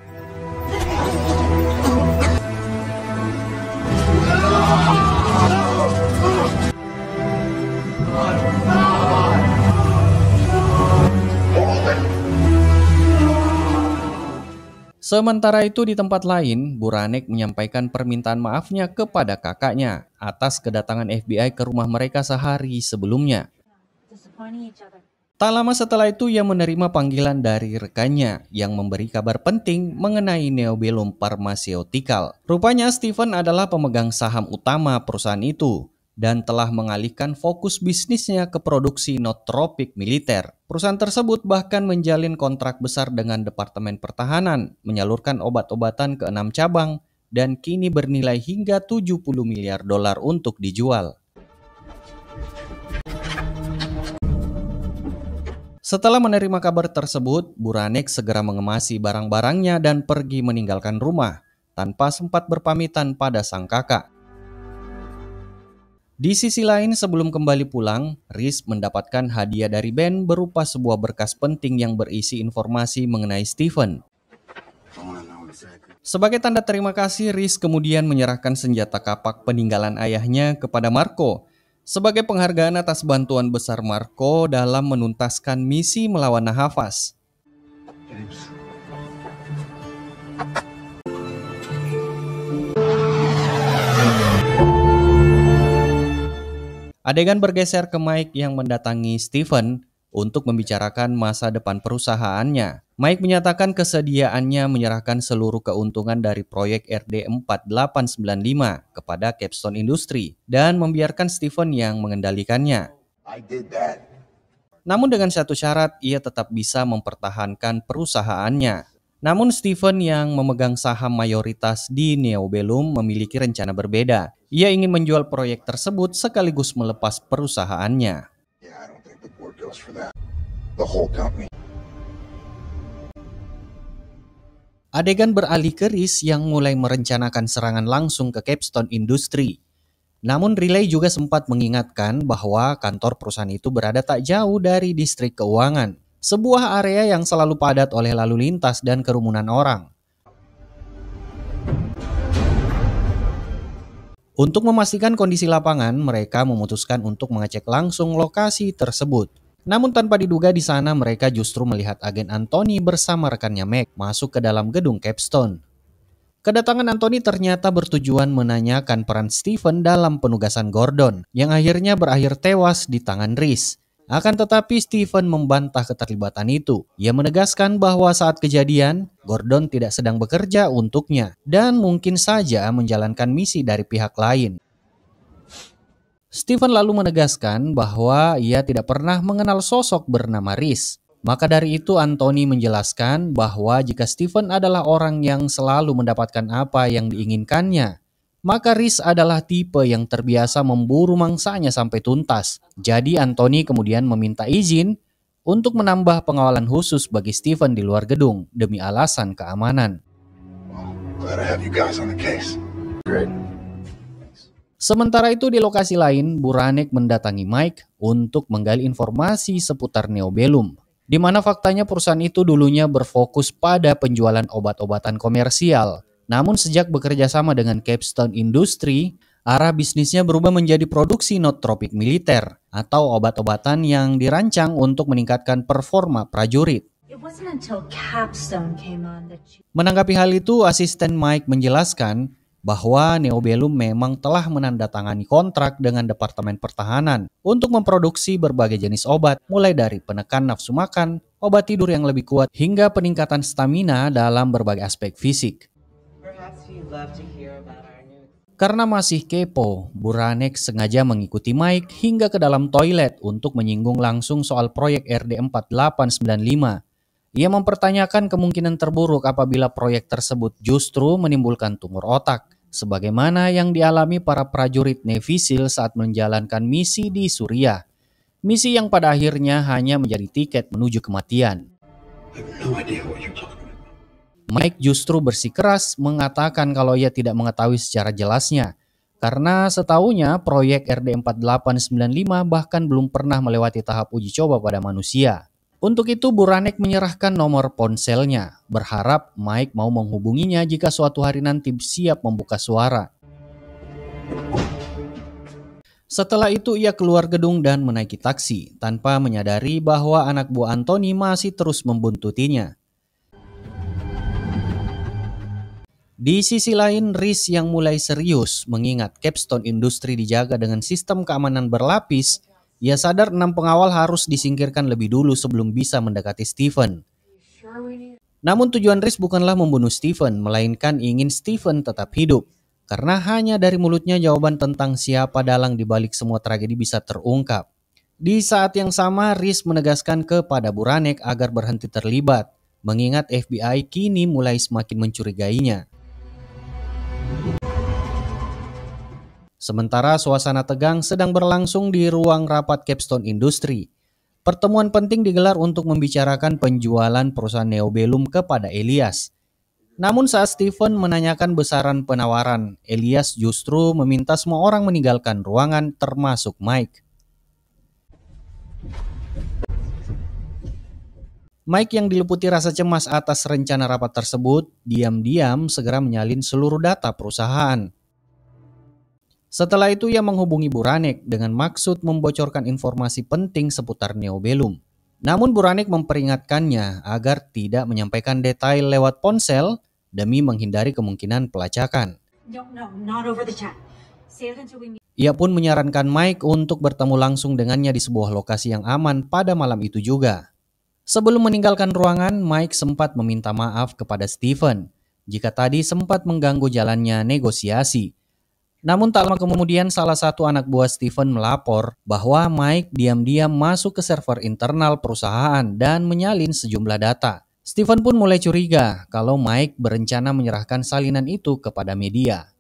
Sementara itu di tempat lain, Buranek menyampaikan permintaan maafnya kepada kakaknya atas kedatangan FBI ke rumah mereka sehari sebelumnya. Tak lama setelah itu ia menerima panggilan dari rekannya yang memberi kabar penting mengenai Neobellum Pharmaceutical. Rupanya Stephen adalah pemegang saham utama perusahaan itu dan telah mengalihkan fokus bisnisnya ke produksi nootropik militer. Perusahaan tersebut bahkan menjalin kontrak besar dengan Departemen Pertahanan, menyalurkan obat-obatan ke 6 cabang, dan kini bernilai hingga 70 miliar dolar untuk dijual. Setelah menerima kabar tersebut, Buranek segera mengemasi barang-barangnya dan pergi meninggalkan rumah, tanpa sempat berpamitan pada sang kakak. Di sisi lain, sebelum kembali pulang, Riz mendapatkan hadiah dari Ben berupa sebuah berkas penting yang berisi informasi mengenai Stephen. Sebagai tanda terima kasih, Riz kemudian menyerahkan senjata kapak peninggalan ayahnya kepada Marco sebagai penghargaan atas bantuan besar Marco dalam menuntaskan misi melawan Nahafas. Adegan bergeser ke Mike yang mendatangi Stephen untuk membicarakan masa depan perusahaannya. Mike menyatakan kesediaannya menyerahkan seluruh keuntungan dari proyek RD4895 kepada Capstone Industry dan membiarkan Stephen yang mengendalikannya. Namun dengan satu syarat, ia tetap bisa mempertahankan perusahaannya. Namun Stephen yang memegang saham mayoritas di Neobellum memiliki rencana berbeda. Ia ingin menjual proyek tersebut sekaligus melepas perusahaannya. us for that. The whole company. Adegan beralih ke Reese yang mulai merencanakan serangan langsung ke Capstone Industry. Namun Riley juga sempat mengingatkan bahwa kantor perusahaan itu berada tak jauh dari distrik keuangan, sebuah area yang selalu padat oleh lalu lintas dan kerumunan orang. Untuk memastikan kondisi lapangan, mereka memutuskan untuk mengecek langsung lokasi tersebut. Namun tanpa diduga di sana mereka justru melihat agen Anthony bersama rekannya Meg masuk ke dalam gedung Capstone. Kedatangan Anthony ternyata bertujuan menanyakan peran Stephen dalam penugasan Gordon yang akhirnya berakhir tewas di tangan Reese. Akan tetapi Stephen membantah keterlibatan itu. Ia menegaskan bahwa saat kejadian, Gordon tidak sedang bekerja untuknya dan mungkin saja menjalankan misi dari pihak lain. Stephen lalu menegaskan bahwa ia tidak pernah mengenal sosok bernama Reese. Maka dari itu Anthony menjelaskan bahwa jika Stephen adalah orang yang selalu mendapatkan apa yang diinginkannya, maka Reese adalah tipe yang terbiasa memburu mangsanya sampai tuntas. Jadi Anthony kemudian meminta izin untuk menambah pengawalan khusus bagi Stephen di luar gedung demi alasan keamanan. Glad I have you guys on the case. Great. Sementara itu di lokasi lain, Buranek mendatangi Mike untuk menggali informasi seputar Neobellum, di mana faktanya perusahaan itu dulunya berfokus pada penjualan obat-obatan komersial. Namun sejak bekerja sama dengan Capstone Industry, arah bisnisnya berubah menjadi produksi nootropic militer atau obat-obatan yang dirancang untuk meningkatkan performa prajurit. It wasn't until Capstone came on that you... Menanggapi hal itu, asisten Mike menjelaskan bahwa Neobellum memang telah menandatangani kontrak dengan Departemen Pertahanan untuk memproduksi berbagai jenis obat, mulai dari penekan nafsu makan, obat tidur yang lebih kuat, hingga peningkatan stamina dalam berbagai aspek fisik. Karena masih kepo, Buranek sengaja mengikuti Mike hingga ke dalam toilet untuk menyinggung langsung soal proyek RD4895. Ia mempertanyakan kemungkinan terburuk apabila proyek tersebut justru menimbulkan tumor otak, sebagaimana yang dialami para prajurit Navy SEAL saat menjalankan misi di Suriah. Misi yang pada akhirnya hanya menjadi tiket menuju kematian. Mike justru bersikeras mengatakan kalau ia tidak mengetahui secara jelasnya, karena setahunya proyek RD4895 bahkan belum pernah melewati tahap uji coba pada manusia. Untuk itu Buranek menyerahkan nomor ponselnya, berharap Mike mau menghubunginya jika suatu hari nanti siap membuka suara. Setelah itu ia keluar gedung dan menaiki taksi, tanpa menyadari bahwa anak buah Anthony masih terus membuntutinya. Di sisi lain, Reese yang mulai serius mengingat Capstone Industry dijaga dengan sistem keamanan berlapis. Ia sadar 6 pengawal harus disingkirkan lebih dulu sebelum bisa mendekati Stephen. Namun tujuan Reese bukanlah membunuh Stephen, melainkan ingin Stephen tetap hidup. Karena hanya dari mulutnya jawaban tentang siapa dalang di balik semua tragedi bisa terungkap. Di saat yang sama, Reese menegaskan kepada Buranek agar berhenti terlibat, mengingat FBI kini mulai semakin mencurigainya. Sementara suasana tegang sedang berlangsung di ruang rapat Capstone Industry. Pertemuan penting digelar untuk membicarakan penjualan perusahaan Neobellum kepada Elias. Namun saat Stephen menanyakan besaran penawaran, Elias justru meminta semua orang meninggalkan ruangan termasuk Mike. Mike yang diliputi rasa cemas atas rencana rapat tersebut, diam-diam segera menyalin seluruh data perusahaan. Setelah itu ia menghubungi Buranek dengan maksud membocorkan informasi penting seputar Neobellum. Namun Buranek memperingatkannya agar tidak menyampaikan detail lewat ponsel demi menghindari kemungkinan pelacakan. No, not over the chat. Save it until we meet. Ia pun menyarankan Mike untuk bertemu langsung dengannya di sebuah lokasi yang aman pada malam itu juga. Sebelum meninggalkan ruangan, Mike sempat meminta maaf kepada Stephen jika tadi sempat mengganggu jalannya negosiasi. Namun tak lama kemudian salah satu anak buah Stephen melapor bahwa Mike diam-diam masuk ke server internal perusahaan dan menyalin sejumlah data. Stephen pun mulai curiga kalau Mike berencana menyerahkan salinan itu kepada media.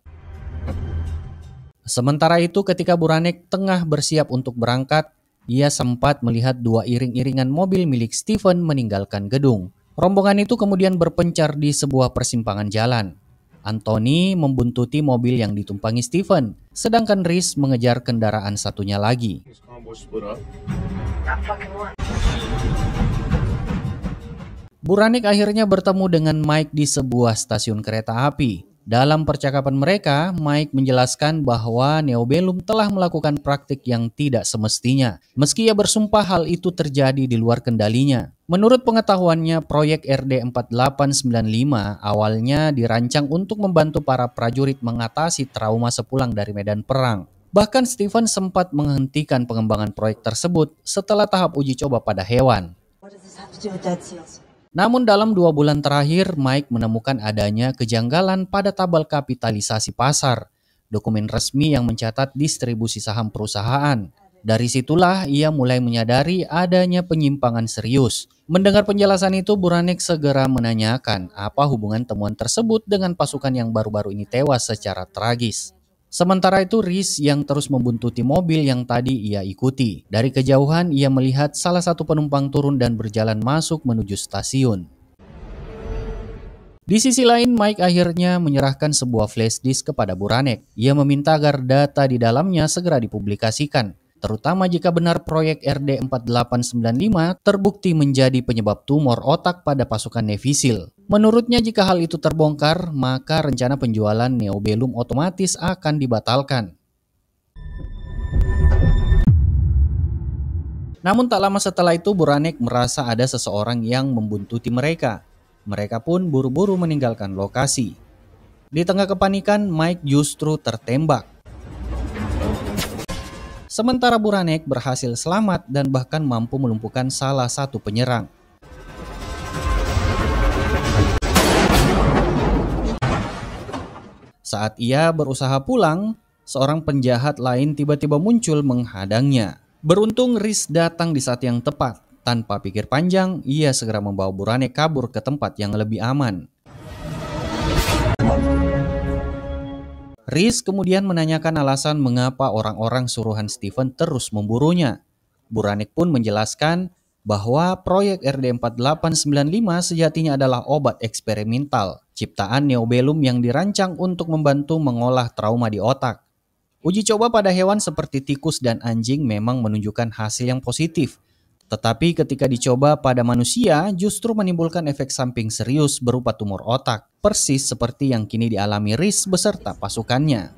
Sementara itu ketika Buranek tengah bersiap untuk berangkat, ia sempat melihat dua iring-iringan mobil milik Stephen meninggalkan gedung. Rombongan itu kemudian berpencar di sebuah persimpangan jalan. Anthony membuntuti mobil yang ditumpangi Stephen, sedangkan Reese mengejar kendaraan satunya lagi. Buranik akhirnya bertemu dengan Mike di sebuah stasiun kereta api. Dalam percakapan mereka, Mike menjelaskan bahwa Neobellum telah melakukan praktik yang tidak semestinya, meski ia bersumpah hal itu terjadi di luar kendalinya. Menurut pengetahuannya, proyek RD4895 awalnya dirancang untuk membantu para prajurit mengatasi trauma sepulang dari medan perang. Bahkan Stephen sempat menghentikan pengembangan proyek tersebut setelah tahap uji coba pada hewan. Namun dalam 2 bulan terakhir, Mike menemukan adanya kejanggalan pada tabel kapitalisasi pasar, dokumen resmi yang mencatat distribusi saham perusahaan. Dari situlah ia mulai menyadari adanya penyimpangan serius. Mendengar penjelasan itu, Buranek segera menanyakan apa hubungan temuan tersebut dengan pasukan yang baru-baru ini tewas secara tragis. Sementara itu, Reese yang terus membuntuti mobil yang tadi ia ikuti. Dari kejauhan, ia melihat salah satu penumpang turun dan berjalan masuk menuju stasiun. Di sisi lain, Mike akhirnya menyerahkan sebuah flash disk kepada Buranek. Ia meminta agar data di dalamnya segera dipublikasikan, terutama jika benar proyek RD4895 terbukti menjadi penyebab tumor otak pada pasukan Navy SEAL. Menurutnya jika hal itu terbongkar, maka rencana penjualan Neobellum otomatis akan dibatalkan. Namun tak lama setelah itu, Buranek merasa ada seseorang yang membuntuti mereka. Mereka pun buru-buru meninggalkan lokasi. Di tengah kepanikan, Mike justru tertembak. Sementara Buranek berhasil selamat dan bahkan mampu melumpuhkan salah satu penyerang. Saat ia berusaha pulang, seorang penjahat lain tiba-tiba muncul menghadangnya. Beruntung Reese datang di saat yang tepat. Tanpa pikir panjang, ia segera membawa Buranek kabur ke tempat yang lebih aman. Reese kemudian menanyakan alasan mengapa orang-orang suruhan Stephen terus memburunya. Buranek pun menjelaskan bahwa proyek RD4895 sejatinya adalah obat eksperimental, ciptaan Neobellum yang dirancang untuk membantu mengolah trauma di otak. Uji coba pada hewan seperti tikus dan anjing memang menunjukkan hasil yang positif. Tetapi ketika dicoba pada manusia justru menimbulkan efek samping serius berupa tumor otak, persis seperti yang kini dialami Reese beserta pasukannya.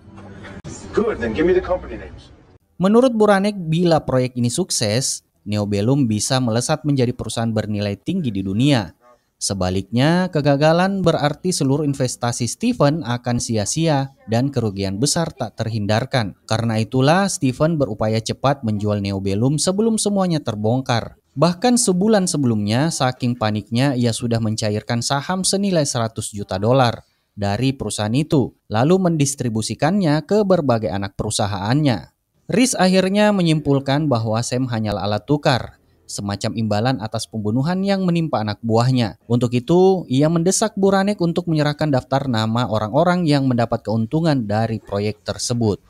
Good, then give me the company names. Menurut Buranek, bila proyek ini sukses, Neobellum bisa melesat menjadi perusahaan bernilai tinggi di dunia. Sebaliknya, kegagalan berarti seluruh investasi Stephen akan sia-sia dan kerugian besar tak terhindarkan. Karena itulah Stephen berupaya cepat menjual Neobellum sebelum semuanya terbongkar. Bahkan sebulan sebelumnya, saking paniknya ia sudah mencairkan saham senilai 100 juta dolar dari perusahaan itu, lalu mendistribusikannya ke berbagai anak perusahaannya. Reese akhirnya menyimpulkan bahwa Sam hanyalah alat tukar, semacam imbalan atas pembunuhan yang menimpa anak buahnya. Untuk itu, ia mendesak Buranek untuk menyerahkan daftar nama orang-orang yang mendapat keuntungan dari proyek tersebut.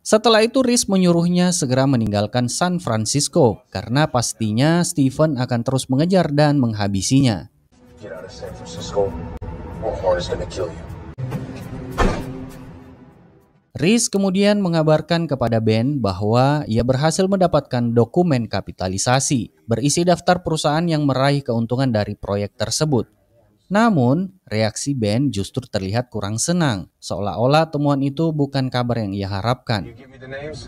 Setelah itu, Reese menyuruhnya segera meninggalkan San Francisco karena pastinya Stephen akan terus mengejar dan menghabisinya. Get out of San Francisco, or Horn is gonna kill you. Reese kemudian mengabarkan kepada Ben bahwa ia berhasil mendapatkan dokumen kapitalisasi berisi daftar perusahaan yang meraih keuntungan dari proyek tersebut. Namun, reaksi Ben justru terlihat kurang senang, seolah-olah temuan itu bukan kabar yang ia harapkan. You give me the names?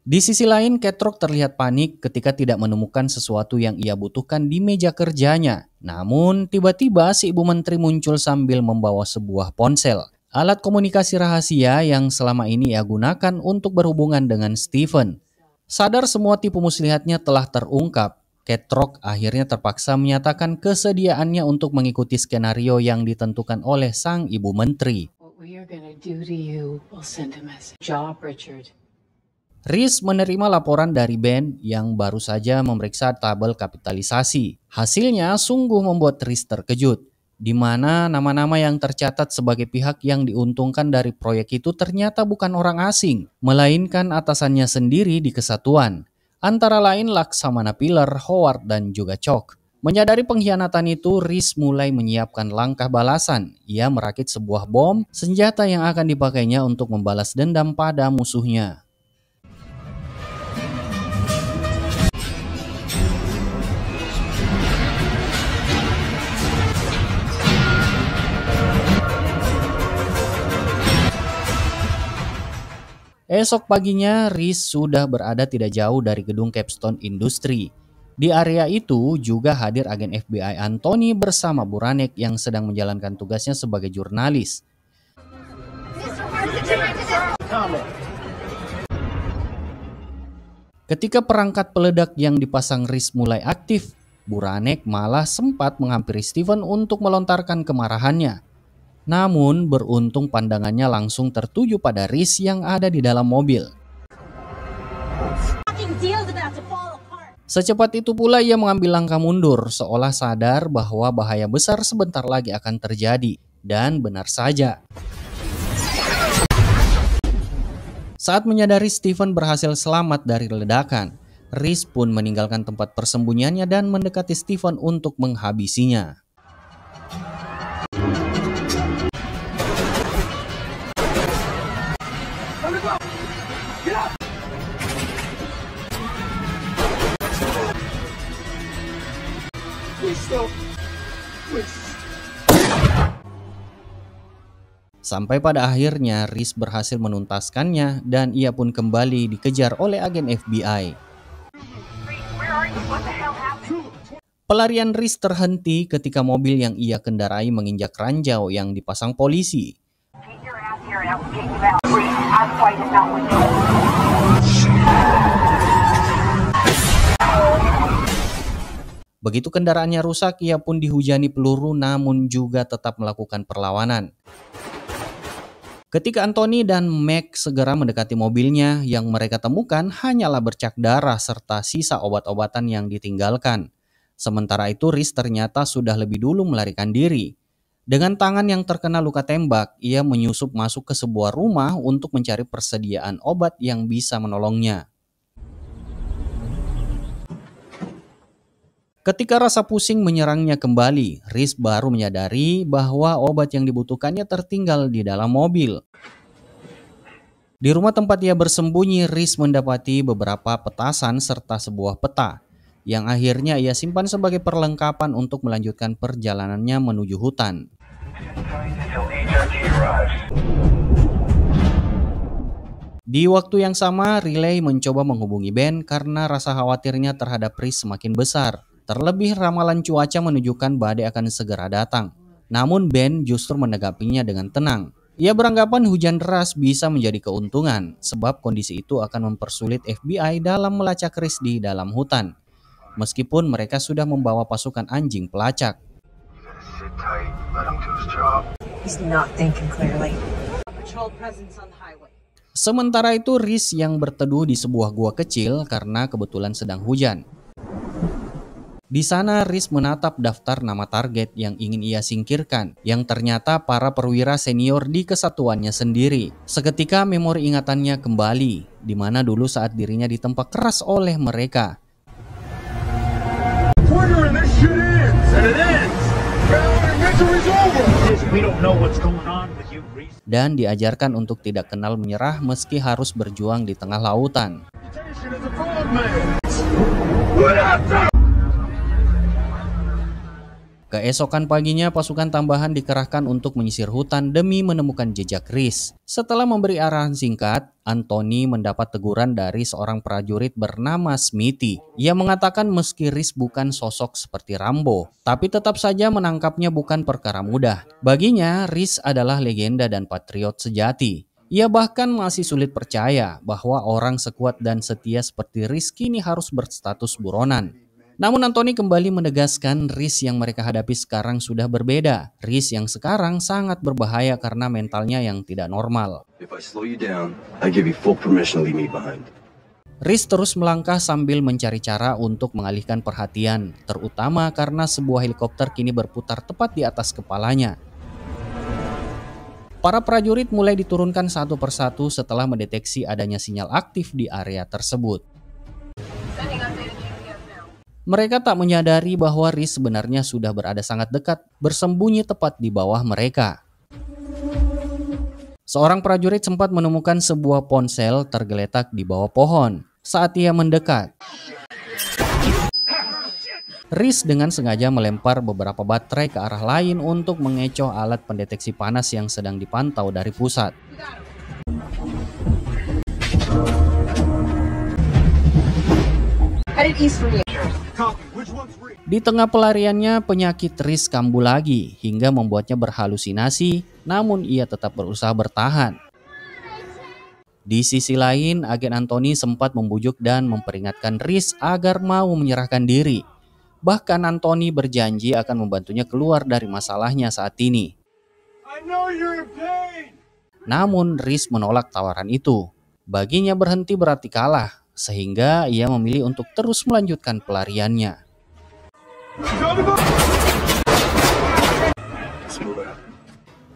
Di sisi lain, Ketrock terlihat panik ketika tidak menemukan sesuatu yang ia butuhkan di meja kerjanya. Namun, tiba-tiba si ibu menteri muncul sambil membawa sebuah ponsel, alat komunikasi rahasia yang selama ini ia gunakan untuk berhubungan dengan Stephen. Sadar semua tipu muslihatnya telah terungkap, Ketrock akhirnya terpaksa menyatakan kesediaannya untuk mengikuti skenario yang ditentukan oleh sang ibu menteri. What we are gonna do to you will send a message. Job, Richard. Reese menerima laporan dari Ben yang baru saja memeriksa tabel kapitalisasi. Hasilnya sungguh membuat Reese terkejut. di mana nama-nama yang tercatat sebagai pihak yang diuntungkan dari proyek itu ternyata bukan orang asing, melainkan atasannya sendiri di kesatuan, antara lain Laksamana Pilar, Howard, dan juga Chok. Menyadari pengkhianatan itu, Reese mulai menyiapkan langkah balasan. Ia merakit sebuah bom, senjata yang akan dipakainya untuk membalas dendam pada musuhnya. Esok paginya, Reese sudah berada tidak jauh dari gedung Capstone Industry. Di area itu juga hadir agen FBI Anthony bersama Buranek yang sedang menjalankan tugasnya sebagai jurnalis. Ketika perangkat peledak yang dipasang Reese mulai aktif, Buranek malah sempat menghampiri Steven untuk melontarkan kemarahannya. Namun beruntung pandangannya langsung tertuju pada Reese yang ada di dalam mobil. Secepat itu pula ia mengambil langkah mundur, seolah sadar bahwa bahaya besar sebentar lagi akan terjadi. Dan benar saja. Saat menyadari Steven berhasil selamat dari ledakan, Reese pun meninggalkan tempat persembunyiannya dan mendekati Steven untuk menghabisinya. Sampai pada akhirnya Reese berhasil menuntaskannya dan ia pun kembali dikejar oleh agen FBI. Pelarian Reese terhenti ketika mobil yang ia kendarai menginjak ranjau yang dipasang polisi. Begitu kendaraannya rusak, ia pun dihujani peluru namun juga tetap melakukan perlawanan. Ketika Anthony dan Meg segera mendekati mobilnya, yang mereka temukan hanyalah bercak darah serta sisa obat-obatan yang ditinggalkan. Sementara itu Reese ternyata sudah lebih dulu melarikan diri. Dengan tangan yang terkena luka tembak, ia menyusup masuk ke sebuah rumah untuk mencari persediaan obat yang bisa menolongnya. Ketika rasa pusing menyerangnya kembali, Reese baru menyadari bahwa obat yang dibutuhkannya tertinggal di dalam mobil. Di rumah tempat ia bersembunyi, Reese mendapati beberapa petasan serta sebuah peta, yang akhirnya ia simpan sebagai perlengkapan untuk melanjutkan perjalanannya menuju hutan. Di waktu yang sama, Riley mencoba menghubungi Ben karena rasa khawatirnya terhadap Reese semakin besar. Terlebih ramalan cuaca menunjukkan badai akan segera datang. Namun Ben justru menanggapinya dengan tenang. Ia beranggapan hujan deras bisa menjadi keuntungan, sebab kondisi itu akan mempersulit FBI dalam melacak Reese di dalam hutan. Meskipun mereka sudah membawa pasukan anjing pelacak. Sementara itu Reese yang berteduh di sebuah gua kecil karena kebetulan sedang hujan. Di sana Reese menatap daftar nama target yang ingin ia singkirkan, yang ternyata para perwira senior di kesatuannya sendiri. Seketika memori ingatannya kembali, di mana dulu saat dirinya ditempa keras oleh mereka. Dan diajarkan untuk tidak kenal menyerah meski harus berjuang di tengah lautan. Keesokan paginya pasukan tambahan dikerahkan untuk menyisir hutan demi menemukan jejak Reese. Setelah memberi arahan singkat, Anthony mendapat teguran dari seorang prajurit bernama Smithy. Ia mengatakan meski Reese bukan sosok seperti Rambo, tapi tetap saja menangkapnya bukan perkara mudah. Baginya, Reese adalah legenda dan patriot sejati. Ia bahkan masih sulit percaya bahwa orang sekuat dan setia seperti Reese kini harus berstatus buronan. Namun Anthony kembali menegaskan Reese yang mereka hadapi sekarang sudah berbeda. Reese yang sekarang sangat berbahaya karena mentalnya yang tidak normal. Riz terus melangkah sambil mencari cara untuk mengalihkan perhatian, terutama karena sebuah helikopter kini berputar tepat di atas kepalanya. Para prajurit mulai diturunkan satu persatu setelah mendeteksi adanya sinyal aktif di area tersebut. Mereka tak menyadari bahwa Riz sebenarnya sudah berada sangat dekat, bersembunyi tepat di bawah mereka. Seorang prajurit sempat menemukan sebuah ponsel tergeletak di bawah pohon. Saat ia mendekat, Riz dengan sengaja melempar beberapa baterai ke arah lain untuk mengecoh alat pendeteksi panas yang sedang dipantau dari pusat. Di tengah pelariannya, penyakit Riz kambuh lagi hingga membuatnya berhalusinasi, namun ia tetap berusaha bertahan. Di sisi lain, agen Anthony sempat membujuk dan memperingatkan Riz agar mau menyerahkan diri. Bahkan Anthony berjanji akan membantunya keluar dari masalahnya saat ini. Namun Riz menolak tawaran itu. Baginya berhenti berarti kalah, sehingga ia memilih untuk terus melanjutkan pelariannya.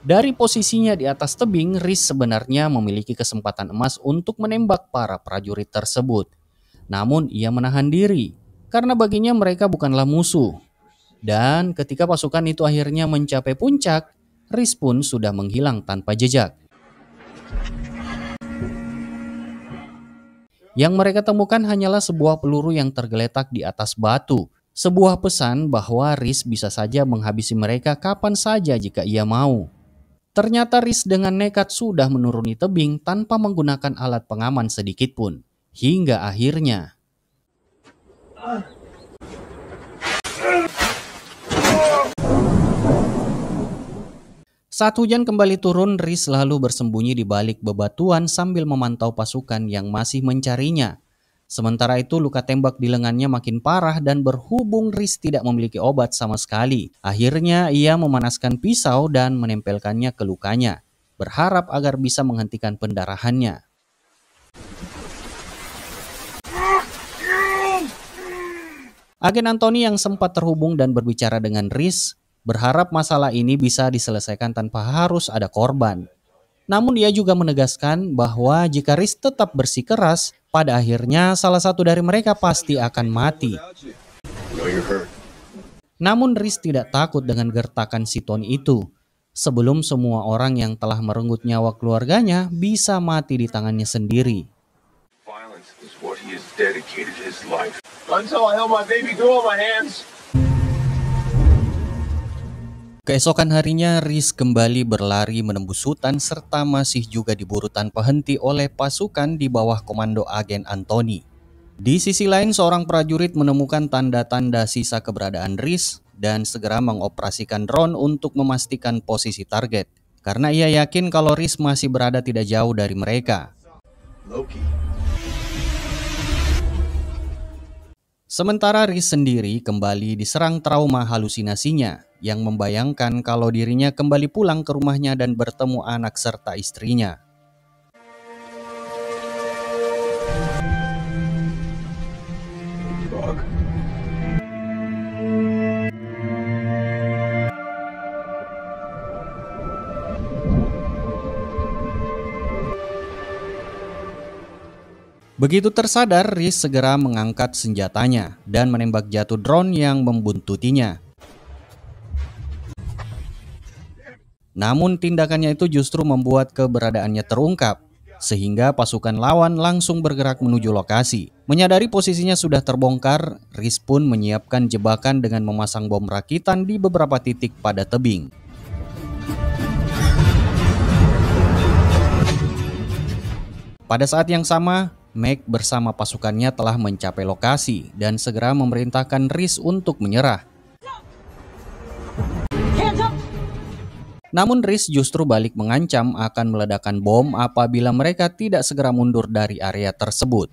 Dari posisinya di atas tebing, Riz sebenarnya memiliki kesempatan emas untuk menembak para prajurit tersebut. Namun ia menahan diri, karena baginya mereka bukanlah musuh. Dan ketika pasukan itu akhirnya mencapai puncak, Riz pun sudah menghilang tanpa jejak. Yang mereka temukan hanyalah sebuah peluru yang tergeletak di atas batu. Sebuah pesan bahwa Riz bisa saja menghabisi mereka kapan saja jika ia mau. Ternyata Riz dengan nekat sudah menuruni tebing tanpa menggunakan alat pengaman sedikit pun. Hingga akhirnya saat hujan kembali turun, Riz lalu bersembunyi di balik bebatuan sambil memantau pasukan yang masih mencarinya. Sementara itu luka tembak di lengannya makin parah dan berhubung Riz tidak memiliki obat sama sekali. Akhirnya ia memanaskan pisau dan menempelkannya ke lukanya, berharap agar bisa menghentikan pendarahannya. Agen Anthony yang sempat terhubung dan berbicara dengan Riz berharap masalah ini bisa diselesaikan tanpa harus ada korban. Namun ia juga menegaskan bahwa jika Riz tetap bersikeras, pada akhirnya salah satu dari mereka pasti akan mati. Namun Riz tidak takut dengan gertakan si Tony itu. Sebelum semua orang yang telah merenggut nyawa keluarganya bisa mati di tangannya sendiri. Keesokan harinya, Riz kembali berlari menembus hutan serta masih juga diburu tanpa henti oleh pasukan di bawah komando agen Anthony. Di sisi lain, seorang prajurit menemukan tanda-tanda sisa keberadaan Riz dan segera mengoperasikan drone untuk memastikan posisi target. Karena ia yakin kalau Riz masih berada tidak jauh dari mereka. Sementara Riz sendiri kembali diserang trauma halusinasinya yang membayangkan kalau dirinya kembali pulang ke rumahnya dan bertemu anak serta istrinya. Begitu tersadar, Riz segera mengangkat senjatanya dan menembak jatuh drone yang membuntutinya. Namun tindakannya itu justru membuat keberadaannya terungkap, sehingga pasukan lawan langsung bergerak menuju lokasi. Menyadari posisinya sudah terbongkar, Riz pun menyiapkan jebakan dengan memasang bom rakitan di beberapa titik pada tebing. Pada saat yang sama, Meg bersama pasukannya telah mencapai lokasi dan segera memerintahkan Riz untuk menyerah. Namun Riz justru balik mengancam akan meledakkan bom apabila mereka tidak segera mundur dari area tersebut.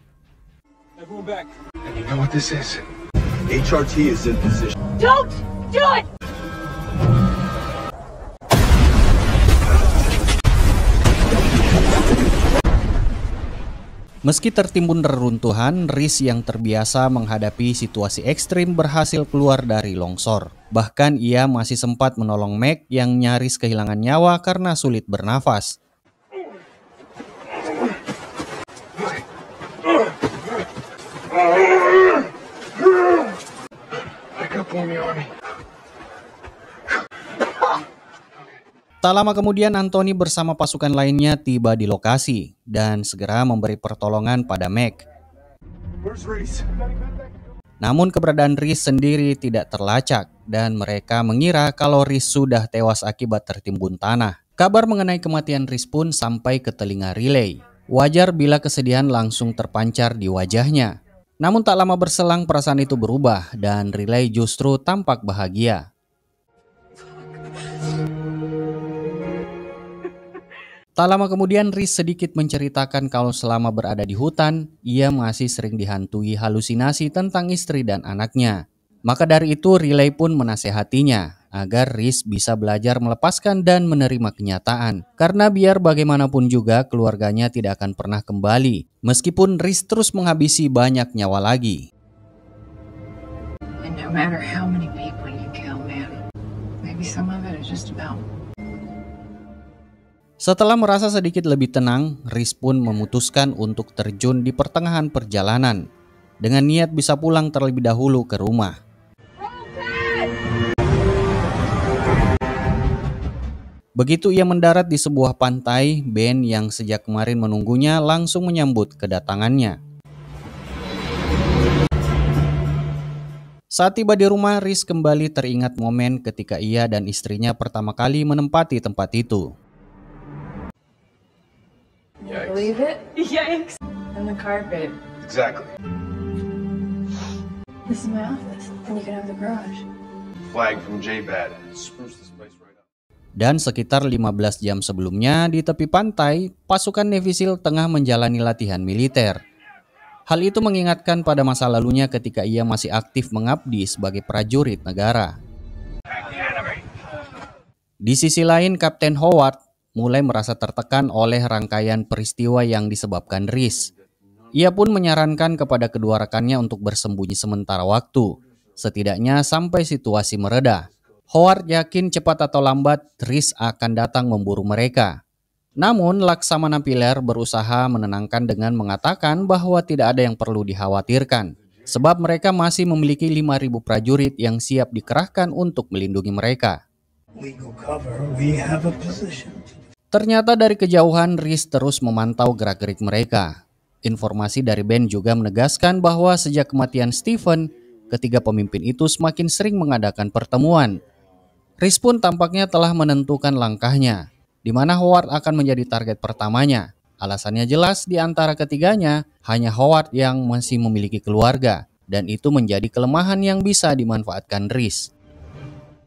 Don't do it! Meski tertimbun reruntuhan, Riz yang terbiasa menghadapi situasi ekstrim berhasil keluar dari longsor. Bahkan ia masih sempat menolong Meg yang nyaris kehilangan nyawa karena sulit bernafas. Tak lama kemudian Anthony bersama pasukan lainnya tiba di lokasi dan segera memberi pertolongan pada Meg. Namun keberadaan Riz sendiri tidak terlacak dan mereka mengira kalau Riz sudah tewas akibat tertimbun tanah. Kabar mengenai kematian Riz pun sampai ke telinga Riley. Wajar bila kesedihan langsung terpancar di wajahnya. Namun tak lama berselang perasaan itu berubah dan Riley justru tampak bahagia. Tak lama kemudian Riz sedikit menceritakan kalau selama berada di hutan, ia masih sering dihantui halusinasi tentang istri dan anaknya. Maka dari itu Riley pun menasehatinya agar Riz bisa belajar melepaskan dan menerima kenyataan. Karena biar bagaimanapun juga keluarganya tidak akan pernah kembali, meskipun Riz terus menghabisi banyak nyawa lagi. And no matter how many people you kill, man, maybe some of it is just about. Setelah merasa sedikit lebih tenang, Riz pun memutuskan untuk terjun di pertengahan perjalanan dengan niat bisa pulang terlebih dahulu ke rumah. Begitu ia mendarat di sebuah pantai, Ben yang sejak kemarin menunggunya langsung menyambut kedatangannya. Saat tiba di rumah, Riz kembali teringat momen ketika ia dan istrinya pertama kali menempati tempat itu. Believe it? Yikes. And the carpet. Exactly. This is my office. And you can have the garage. Flag from J-Bad. Spruce this place right up. Dan sekitar 15 jam sebelumnya di tepi pantai, pasukan Navy SEAL tengah menjalani latihan militer. Hal itu mengingatkan pada masa lalunya ketika ia masih aktif mengabdi sebagai prajurit negara. Di sisi lain, Kapten Howard mulai merasa tertekan oleh rangkaian peristiwa yang disebabkan Riz. Ia pun menyarankan kepada kedua rekannya untuk bersembunyi sementara waktu, setidaknya sampai situasi mereda. Howard yakin cepat atau lambat Riz akan datang memburu mereka. Namun Laksamana Piller berusaha menenangkan dengan mengatakan bahwa tidak ada yang perlu dikhawatirkan, sebab mereka masih memiliki 5.000 prajurit yang siap dikerahkan untuk melindungi mereka. Legal cover, we have a position. Ternyata dari kejauhan Riz terus memantau gerak-gerik mereka. Informasi dari Ben juga menegaskan bahwa sejak kematian Stephen, ketiga pemimpin itu semakin sering mengadakan pertemuan. Riz pun tampaknya telah menentukan langkahnya, di mana Howard akan menjadi target pertamanya. Alasannya jelas, di antara ketiganya hanya Howard yang masih memiliki keluarga, dan itu menjadi kelemahan yang bisa dimanfaatkan Riz.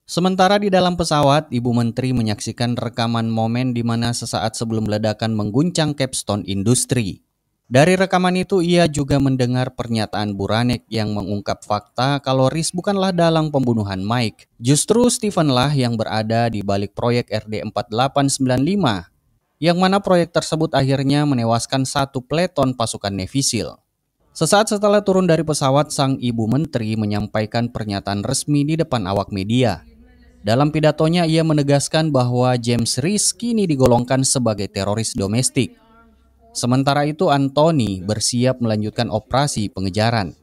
Sementara di dalam pesawat, Ibu Menteri menyaksikan rekaman momen di mana sesaat sebelum ledakan mengguncang Capstone Industry. Dari rekaman itu, ia juga mendengar pernyataan Buranek yang mengungkap fakta kalau Riz bukanlah dalang pembunuhan Mike. Justru Stephen lah yang berada di balik proyek RD4895, yang mana proyek tersebut akhirnya menewaskan satu peleton pasukan Navy SEAL. Sesaat setelah turun dari pesawat, sang Ibu Menteri menyampaikan pernyataan resmi di depan awak media. Dalam pidatonya, ia menegaskan bahwa James Riz kini digolongkan sebagai teroris domestik. Sementara itu, Anthony bersiap melanjutkan operasi pengejaran.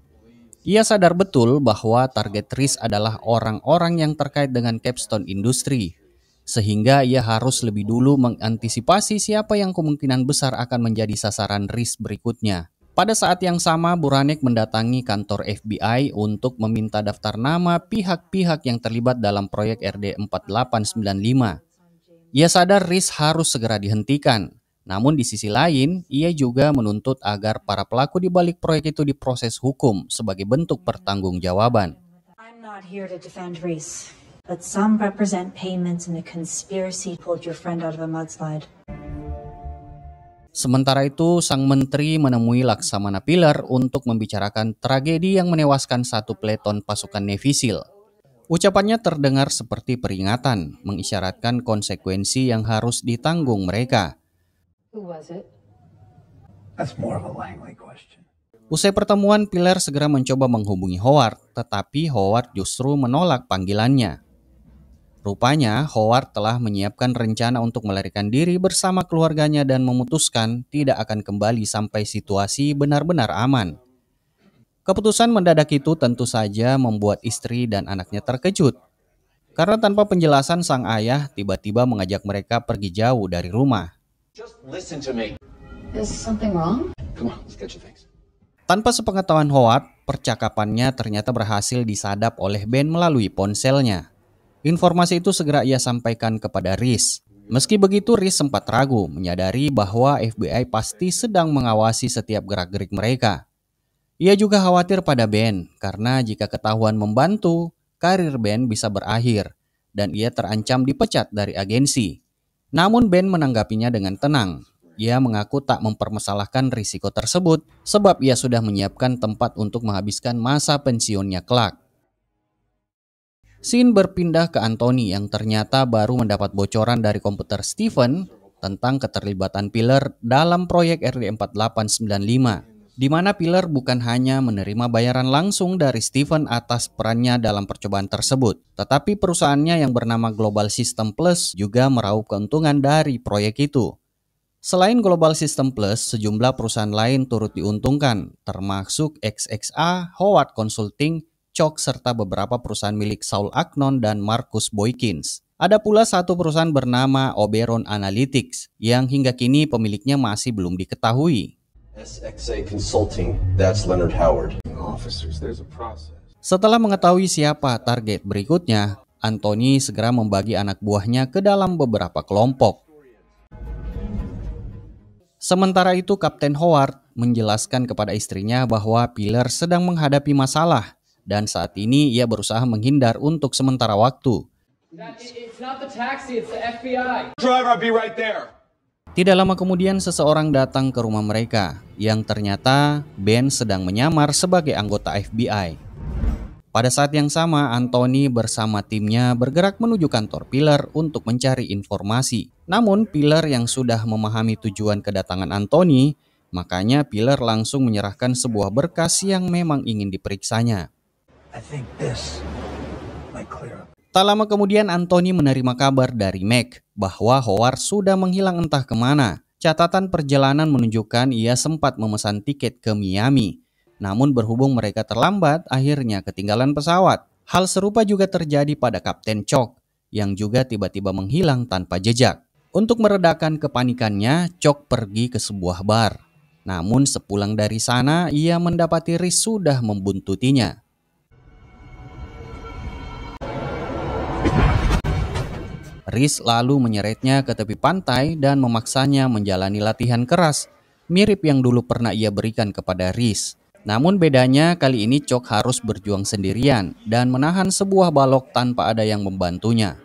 Ia sadar betul bahwa target Riz adalah orang-orang yang terkait dengan Capstone Industry, sehingga ia harus lebih dulu mengantisipasi siapa yang kemungkinan besar akan menjadi sasaran Riz berikutnya. Pada saat yang sama, Buranek mendatangi kantor FBI untuk meminta daftar nama pihak-pihak yang terlibat dalam proyek RD4895. Ia sadar Riz harus segera dihentikan. Namun di sisi lain, ia juga menuntut agar para pelaku di balik proyek itu diproses hukum sebagai bentuk pertanggungjawaban. I'm not here to defend Reese, but some represent payments in a conspiracy pulled your friend out of a mudslide. Sementara itu, sang menteri menemui Laksamana Piller untuk membicarakan tragedi yang menewaskan satu peleton pasukan Navy SEAL. Ucapannya terdengar seperti peringatan, mengisyaratkan konsekuensi yang harus ditanggung mereka. Who was it? That's more of a Langley question. Usai pertemuan, Pilar segera mencoba menghubungi Howard, tetapi Howard justru menolak panggilannya. Rupanya, Howard telah menyiapkan rencana untuk melarikan diri bersama keluarganya dan memutuskan tidak akan kembali sampai situasi benar-benar aman. Keputusan mendadak itu tentu saja membuat istri dan anaknya terkejut. Karena tanpa penjelasan sang ayah tiba-tiba mengajak mereka pergi jauh dari rumah. Just listen to me. Is something wrong? Come on, let's get your things. Tanpa sepengetahuan Howard, percakapannya ternyata berhasil disadap oleh Ben melalui ponselnya. Informasi itu segera ia sampaikan kepada Reese. Meski begitu, Reese sempat ragu, menyadari bahwa FBI pasti sedang mengawasi setiap gerak-gerik mereka. Ia juga khawatir pada Ben, karena jika ketahuan membantu, karir Ben bisa berakhir, dan ia terancam dipecat dari agensi. Namun Ben menanggapinya dengan tenang. Ia mengaku tak mempermasalahkan risiko tersebut, sebab ia sudah menyiapkan tempat untuk menghabiskan masa pensiunnya kelak. Scene berpindah ke Anthony yang ternyata baru mendapat bocoran dari komputer Stephen tentang keterlibatan Pilar dalam proyek RD4895, di mana Pilar bukan hanya menerima bayaran langsung dari Stephen atas perannya dalam percobaan tersebut, tetapi perusahaannya yang bernama Global System Plus juga meraup keuntungan dari proyek itu. Selain Global System Plus, sejumlah perusahaan lain turut diuntungkan, termasuk XXA, Howard Consulting, Chalk, serta beberapa perusahaan milik Saul Agnon dan Marcus Boykins. Ada pula satu perusahaan bernama Oberon Analytics yang hingga kini pemiliknya masih belum diketahui. SXA Consulting, that's Leonard Howard. Officers, there's a process. Setelah mengetahui siapa target berikutnya, Anthony segera membagi anak buahnya ke dalam beberapa kelompok. Sementara itu, Kapten Howard menjelaskan kepada istrinya bahwa Pilar sedang menghadapi masalah dan saat ini ia berusaha menghindar untuk sementara waktu. It's not the taxi, it's the FBI. Driver, I'll be right there. Tidak lama kemudian seseorang datang ke rumah mereka yang ternyata Ben sedang menyamar sebagai anggota FBI. Pada saat yang sama, Anthony bersama timnya bergerak menuju kantor Pilar untuk mencari informasi. Namun Pilar yang sudah memahami tujuan kedatangan Anthony, makanya Pilar langsung menyerahkan sebuah berkas yang memang ingin diperiksanya. I think this might clear up. Tak lama kemudian Anthony menerima kabar dari Meg bahwa Howard sudah menghilang entah kemana. Catatan perjalanan menunjukkan ia sempat memesan tiket ke Miami. Namun berhubung mereka terlambat, akhirnya ketinggalan pesawat. Hal serupa juga terjadi pada Kapten Chalk yang juga tiba-tiba menghilang tanpa jejak. Untuk meredakan kepanikannya, Chalk pergi ke sebuah bar. Namun sepulang dari sana, ia mendapati Reese sudah membuntutinya. Reese lalu menyeretnya ke tepi pantai dan memaksanya menjalani latihan keras, mirip yang dulu pernah ia berikan kepada Reese. Namun bedanya kali ini Chalk harus berjuang sendirian dan menahan sebuah balok tanpa ada yang membantunya.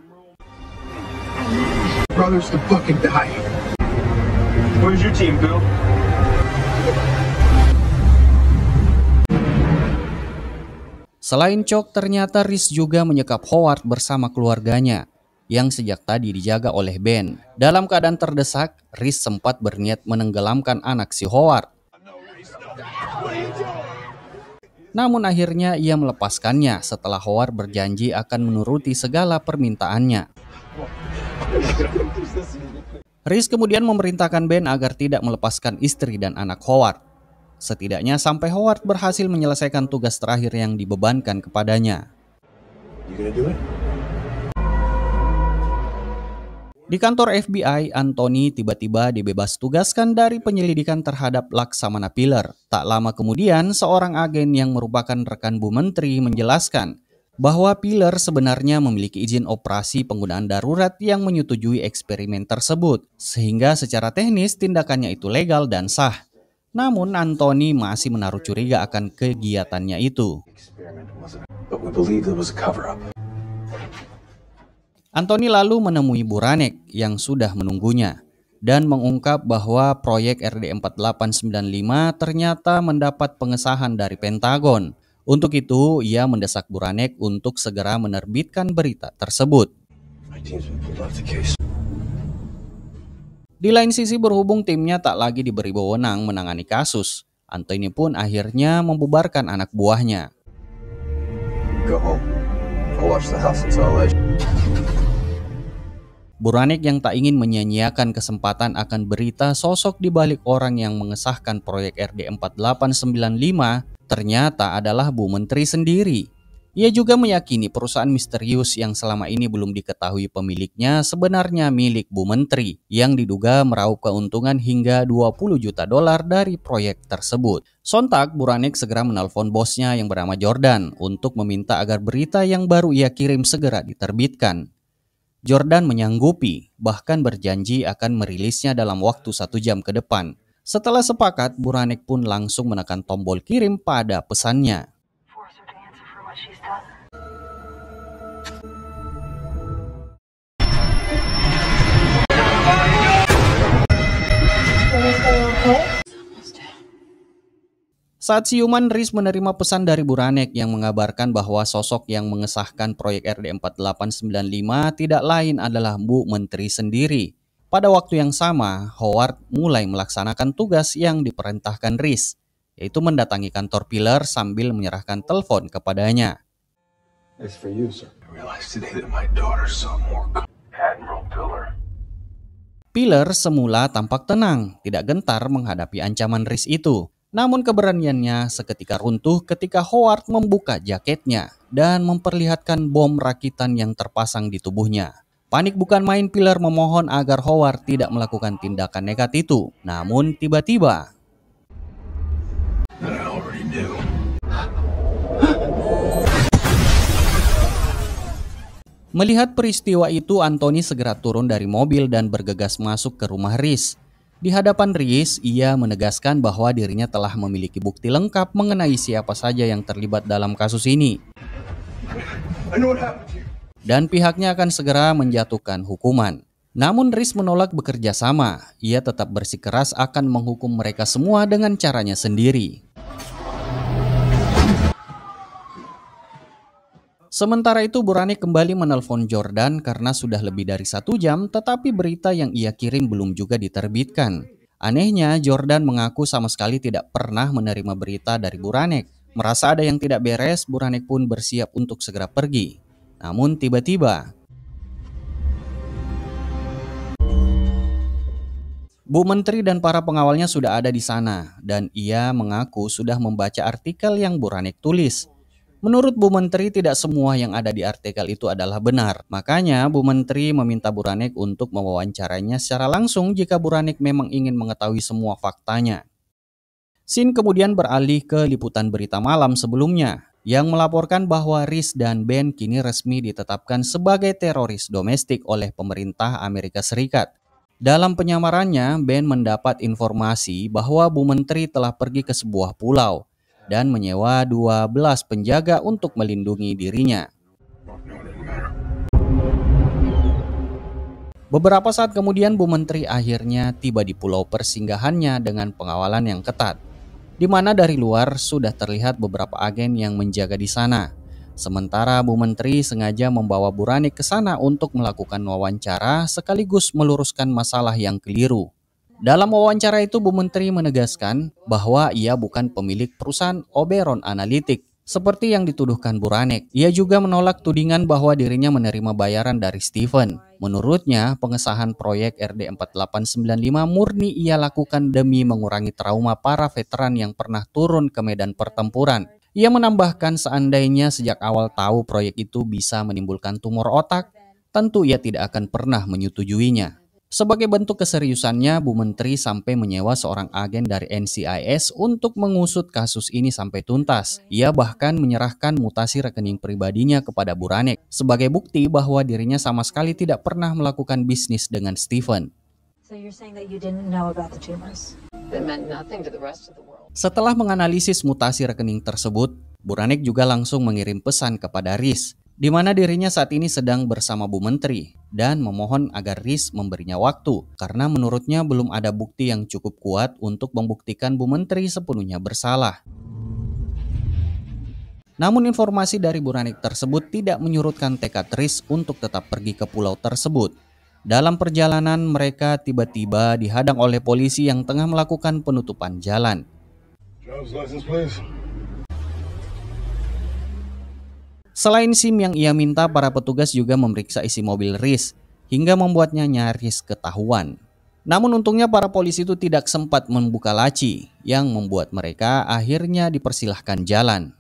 Brothers to fucking die. Where's your team, Bill? Selain Chalk, ternyata Reese juga menyekap Howard bersama keluarganya yang sejak tadi dijaga oleh Ben. Dalam keadaan terdesak, Reese sempat berniat menenggelamkan anak si Howard. Namun akhirnya ia melepaskannya setelah Howard berjanji akan menuruti segala permintaannya. Reese kemudian memerintahkan Ben agar tidak melepaskan istri dan anak Howard. Setidaknya sampai Howard berhasil menyelesaikan tugas terakhir yang dibebankan kepadanya. Di kantor FBI, Anthony tiba-tiba dibebas tugaskan dari penyelidikan terhadap Laksamana Pilar. Tak lama kemudian, seorang agen yang merupakan rekan Bu Menteri menjelaskan bahwa Pilar sebenarnya memiliki izin operasi penggunaan darurat yang menyetujui eksperimen tersebut, sehingga secara teknis tindakannya itu legal dan sah. Namun Anthony masih menaruh curiga akan kegiatannya itu. Anthony lalu menemui Buranek yang sudah menunggunya dan mengungkap bahwa proyek RD4895 ternyata mendapat pengesahan dari Pentagon. Untuk itu, ia mendesak Buranek untuk segera menerbitkan berita tersebut. Di lain sisi berhubung timnya tak lagi diberi wewenang menangani kasus, Anthony pun akhirnya membubarkan anak buahnya. Go home. I'll watch the house until late. Buranek yang tak ingin menyia-nyiakan kesempatan akan berita sosok di balik orang yang mengesahkan proyek RD 4895 ternyata adalah Bu Menteri sendiri. Ia juga meyakini perusahaan misterius yang selama ini belum diketahui pemiliknya sebenarnya milik Bu Menteri yang diduga meraup keuntungan hingga 20 juta dolar dari proyek tersebut. Sontak, Buranek segera menelpon bosnya yang bernama Jordan untuk meminta agar berita yang baru ia kirim segera diterbitkan. Jordan menyanggupi, bahkan berjanji akan merilisnya dalam waktu 1 jam ke depan. Setelah sepakat, Buranek pun langsung menekan tombol kirim pada pesannya. Saat siuman, Riz menerima pesan dari Buranek yang mengabarkan bahwa sosok yang mengesahkan proyek RD 4895 tidak lain adalah Bu Menteri sendiri. Pada waktu yang sama, Howard mulai melaksanakan tugas yang diperintahkan Riz, yaitu mendatangi kantor Pilar sambil menyerahkan telepon kepadanya. It's for you, sir. I realized today that my daughter saw more. Admiral Pilar. Pilar semula tampak tenang, tidak gentar menghadapi ancaman Riz itu. Namun keberaniannya seketika runtuh ketika Howard membuka jaketnya dan memperlihatkan bom rakitan yang terpasang di tubuhnya. Panik bukan main, Pilar memohon agar Howard tidak melakukan tindakan nekat itu. Namun tiba-tiba melihat peristiwa itu, Anthony segera turun dari mobil dan bergegas masuk ke rumah Riz. Di hadapan Riz, ia menegaskan bahwa dirinya telah memiliki bukti lengkap mengenai siapa saja yang terlibat dalam kasus ini. Dan pihaknya akan segera menjatuhkan hukuman. Namun Riz menolak bekerja sama. Ia tetap bersikeras akan menghukum mereka semua dengan caranya sendiri. Sementara itu, Buranek kembali menelpon Jordan karena sudah lebih dari 1 jam, tetapi berita yang ia kirim belum juga diterbitkan. Anehnya, Jordan mengaku sama sekali tidak pernah menerima berita dari Buranek. Merasa ada yang tidak beres, Buranek pun bersiap untuk segera pergi. Namun tiba-tiba Bu Menteri dan para pengawalnya sudah ada di sana, dan ia mengaku sudah membaca artikel yang Buranek tulis. Menurut Bu Menteri, tidak semua yang ada di artikel itu adalah benar. Makanya Bu Menteri meminta Buranek untuk mewawancarainya secara langsung jika Buranek memang ingin mengetahui semua faktanya. Scene kemudian beralih ke liputan berita malam sebelumnya yang melaporkan bahwa Riz dan Ben kini resmi ditetapkan sebagai teroris domestik oleh pemerintah Amerika Serikat. Dalam penyamarannya, Ben mendapat informasi bahwa Bu Menteri telah pergi ke sebuah pulau dan menyewa 12 penjaga untuk melindungi dirinya. Beberapa saat kemudian Bu Menteri akhirnya tiba di pulau persinggahannya dengan pengawalan yang ketat, di mana dari luar sudah terlihat beberapa agen yang menjaga di sana. Sementara Bu Menteri sengaja membawa Buranek ke sana untuk melakukan wawancara sekaligus meluruskan masalah yang keliru. Dalam wawancara itu, Bu Menteri menegaskan bahwa ia bukan pemilik perusahaan Oberon Analytic seperti yang dituduhkan Buranek. Ia juga menolak tudingan bahwa dirinya menerima bayaran dari Stephen. Menurutnya, pengesahan proyek RD 4895 murni ia lakukan demi mengurangi trauma para veteran yang pernah turun ke medan pertempuran. Ia menambahkan seandainya sejak awal tahu proyek itu bisa menimbulkan tumor otak, tentu ia tidak akan pernah menyetujuinya. Sebagai bentuk keseriusannya, Bu Menteri sampai menyewa seorang agen dari NCIS untuk mengusut kasus ini sampai tuntas. Ia bahkan menyerahkan mutasi rekening pribadinya kepada Buranek sebagai bukti bahwa dirinya sama sekali tidak pernah melakukan bisnis dengan Stephen. So you're saying that you didn't know about the tumors? That meant nothing to the rest of the world. Setelah menganalisis mutasi rekening tersebut, Buranek juga langsung mengirim pesan kepada Riz, di mana dirinya saat ini sedang bersama Bu Menteri dan memohon agar Riz memberinya waktu karena menurutnya belum ada bukti yang cukup kuat untuk membuktikan Bu Menteri sepenuhnya bersalah. Namun informasi dari Buranek tersebut tidak menyurutkan tekad Riz untuk tetap pergi ke pulau tersebut. Dalam perjalanan mereka tiba-tiba dihadang oleh polisi yang tengah melakukan penutupan jalan. Driver's license, please. Selain SIM yang ia minta, para petugas juga memeriksa isi mobil Riz hingga membuatnya nyaris ketahuan. Namun untungnya para polisi itu tidak sempat membuka laci yang membuat mereka akhirnya dipersilahkan jalan.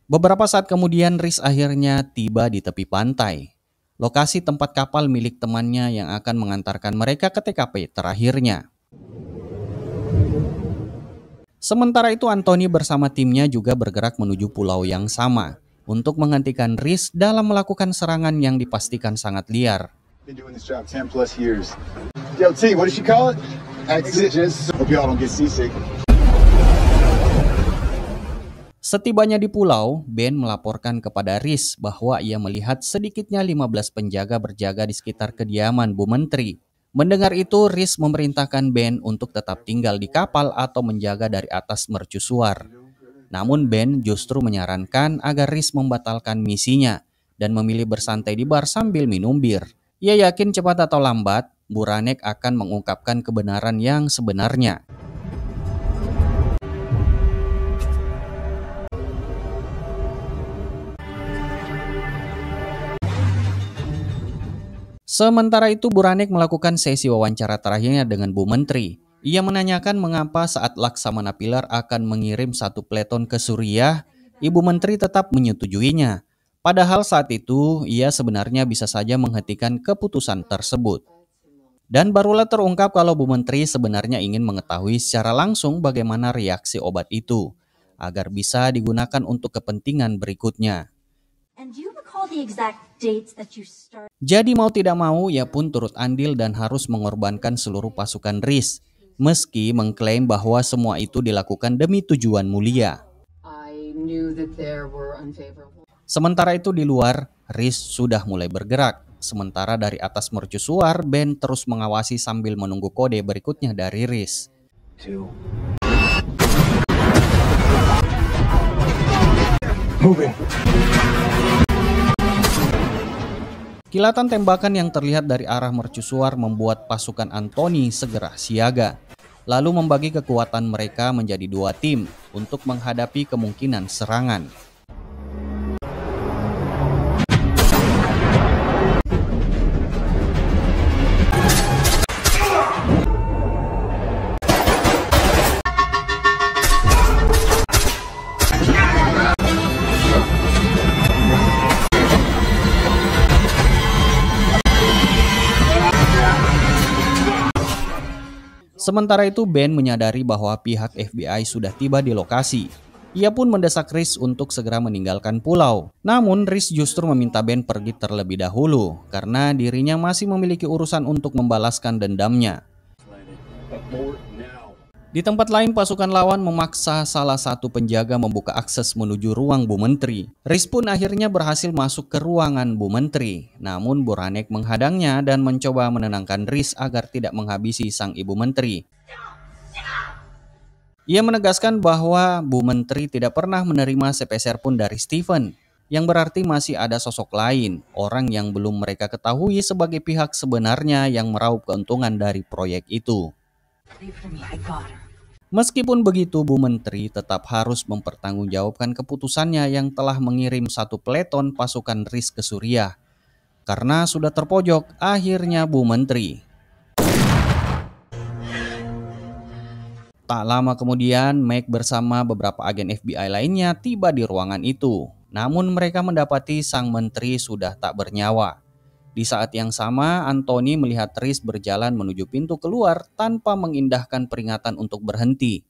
Beberapa saat kemudian Riz akhirnya tiba di tepi pantai, lokasi tempat kapal milik temannya yang akan mengantarkan mereka ke TKP terakhirnya. Sementara itu Anthony bersama timnya juga bergerak menuju pulau yang sama untuk menggantikan Riz dalam melakukan serangan yang dipastikan sangat liar. Been doing this job 10 plus years. Yo, T, what did she call it? Exodus. Hope y'all don't get seasick. Setibanya di pulau, Ben melaporkan kepada Riz bahwa ia melihat sedikitnya 15 penjaga berjaga di sekitar kediaman Bu Menteri. Mendengar itu, Riz memerintahkan Ben untuk tetap tinggal di kapal atau menjaga dari atas mercusuar. Namun Ben justru menyarankan agar Riz membatalkan misinya dan memilih bersantai di bar sambil minum bir. Ia yakin cepat atau lambat, Buranek akan mengungkapkan kebenaran yang sebenarnya. Sementara itu Buranek melakukan sesi wawancara terakhirnya dengan Bu Menteri. Ia menanyakan mengapa saat Laksamana Pilar akan mengirim satu peleton ke Suriah, Ibu Menteri tetap menyetujuinya. Padahal saat itu ia sebenarnya bisa saja menghentikan keputusan tersebut. Dan barulah terungkap kalau Bu Menteri sebenarnya ingin mengetahui secara langsung bagaimana reaksi obat itu, agar bisa digunakan untuk kepentingan berikutnya. Jadi mau tidak mau, ia pun turut andil dan harus mengorbankan seluruh pasukan Riz, meski mengklaim bahwa semua itu dilakukan demi tujuan mulia. Sementara itu di luar, Riz sudah mulai bergerak. Sementara dari atas mercusuar, Ben terus mengawasi sambil menunggu kode berikutnya dari Riz. Moving. Kilatan tembakan yang terlihat dari arah mercusuar membuat pasukan Anthony segera siaga, lalu membagi kekuatan mereka menjadi dua tim untuk menghadapi kemungkinan serangan. Sementara itu Ben menyadari bahwa pihak FBI sudah tiba di lokasi. Ia pun mendesak Riz untuk segera meninggalkan pulau. Namun Riz justru meminta Ben pergi terlebih dahulu karena dirinya masih memiliki urusan untuk membalaskan dendamnya. Di tempat lain, pasukan lawan memaksa salah satu penjaga membuka akses menuju ruang Bu Menteri. Riz pun akhirnya berhasil masuk ke ruangan Bu Menteri. Namun Buranek menghadangnya dan mencoba menenangkan Riz agar tidak menghabisi sang Ibu Menteri. Ia menegaskan bahwa Bu Menteri tidak pernah menerima sepeser pun dari Stephen, yang berarti masih ada sosok lain, orang yang belum mereka ketahui sebagai pihak sebenarnya yang meraup keuntungan dari proyek itu. Meskipun begitu, Bu Menteri tetap harus mempertanggungjawabkan keputusannya yang telah mengirim satu peleton pasukan Riz ke Suriah. Karena sudah terpojok, akhirnya Bu Menteri. Tak lama kemudian, Meg bersama beberapa agen FBI lainnya tiba di ruangan itu. Namun mereka mendapati sang menteri sudah tak bernyawa. Di saat yang sama, Anthony melihat Riz berjalan menuju pintu keluar tanpa mengindahkan peringatan untuk berhenti.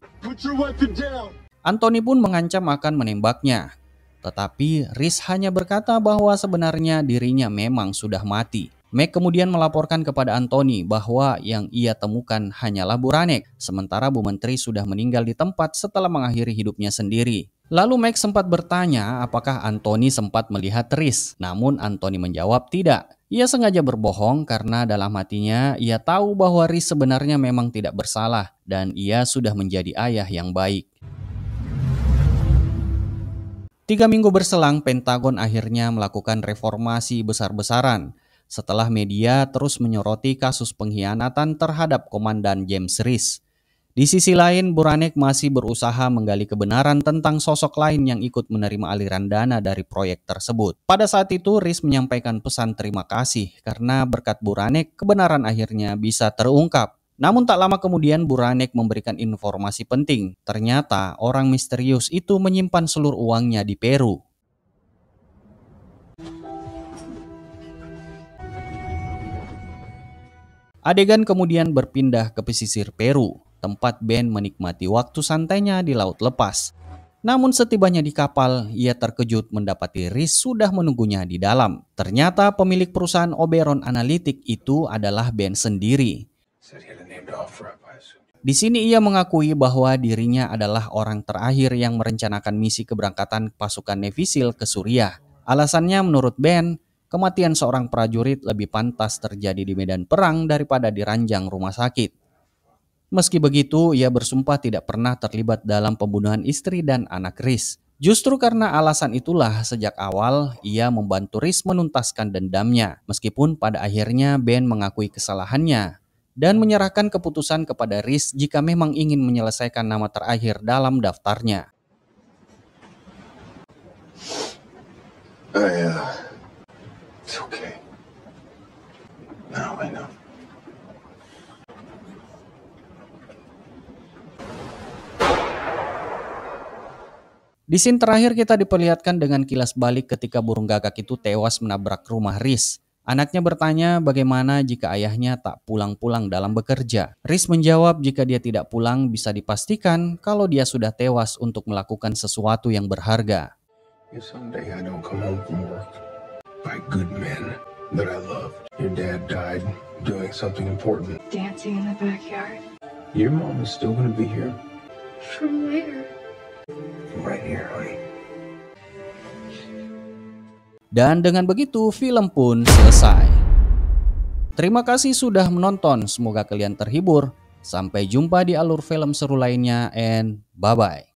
Anthony pun mengancam akan menembaknya. Tetapi Riz hanya berkata bahwa sebenarnya dirinya memang sudah mati. Meg kemudian melaporkan kepada Anthony bahwa yang ia temukan hanyalah Buranek, sementara Bu Menteri sudah meninggal di tempat setelah mengakhiri hidupnya sendiri. Lalu Meg sempat bertanya apakah Anthony sempat melihat Riz, namun Anthony menjawab tidak. Ia sengaja berbohong karena dalam hatinya ia tahu bahwa Reese sebenarnya memang tidak bersalah dan ia sudah menjadi ayah yang baik. 3 minggu berselang, Pentagon akhirnya melakukan reformasi besar-besaran setelah media terus menyoroti kasus pengkhianatan terhadap Komandan James Reese. Di sisi lain, Buranek masih berusaha menggali kebenaran tentang sosok lain yang ikut menerima aliran dana dari proyek tersebut. Pada saat itu, Reese menyampaikan pesan terima kasih karena berkat Buranek, kebenaran akhirnya bisa terungkap. Namun tak lama kemudian Buranek memberikan informasi penting. Ternyata orang misterius itu menyimpan seluruh uangnya di Peru. Adegan kemudian berpindah ke pesisir Peru, tempat Ben menikmati waktu santainya di laut lepas. Namun setibanya di kapal, ia terkejut mendapati Reese sudah menunggunya di dalam. Ternyata pemilik perusahaan Oberon Analytic itu adalah Ben sendiri. Di sini ia mengakui bahwa dirinya adalah orang terakhir yang merencanakan misi keberangkatan pasukan Navy SEAL ke Suriah. Alasannya menurut Ben, kematian seorang prajurit lebih pantas terjadi di medan perang daripada di ranjang rumah sakit. Meski begitu, ia bersumpah tidak pernah terlibat dalam pembunuhan istri dan anak Reese. Justru karena alasan itulah sejak awal ia membantu Reese menuntaskan dendamnya. Meskipun pada akhirnya Ben mengakui kesalahannya dan menyerahkan keputusan kepada Reese jika memang ingin menyelesaikan nama terakhir dalam daftarnya. It's okay. Now I know. Di scene terakhir kita diperlihatkan dengan kilas balik ketika burung gagak itu tewas menabrak rumah Reese. Anaknya bertanya bagaimana jika ayahnya tak pulang-pulang dalam bekerja. Reese menjawab jika dia tidak pulang bisa dipastikan kalau dia sudah tewas untuk melakukan sesuatu yang berharga. If someday I don't come home from work by good men that I love, your dad died doing something important. Dancing in the backyard. Your mom is still gonna be here. From where? Right here, honey. Dan dengan begitu film pun selesai. Terima kasih sudah menonton, semoga kalian terhibur. Sampai jumpa di alur film seru lainnya and bye-bye.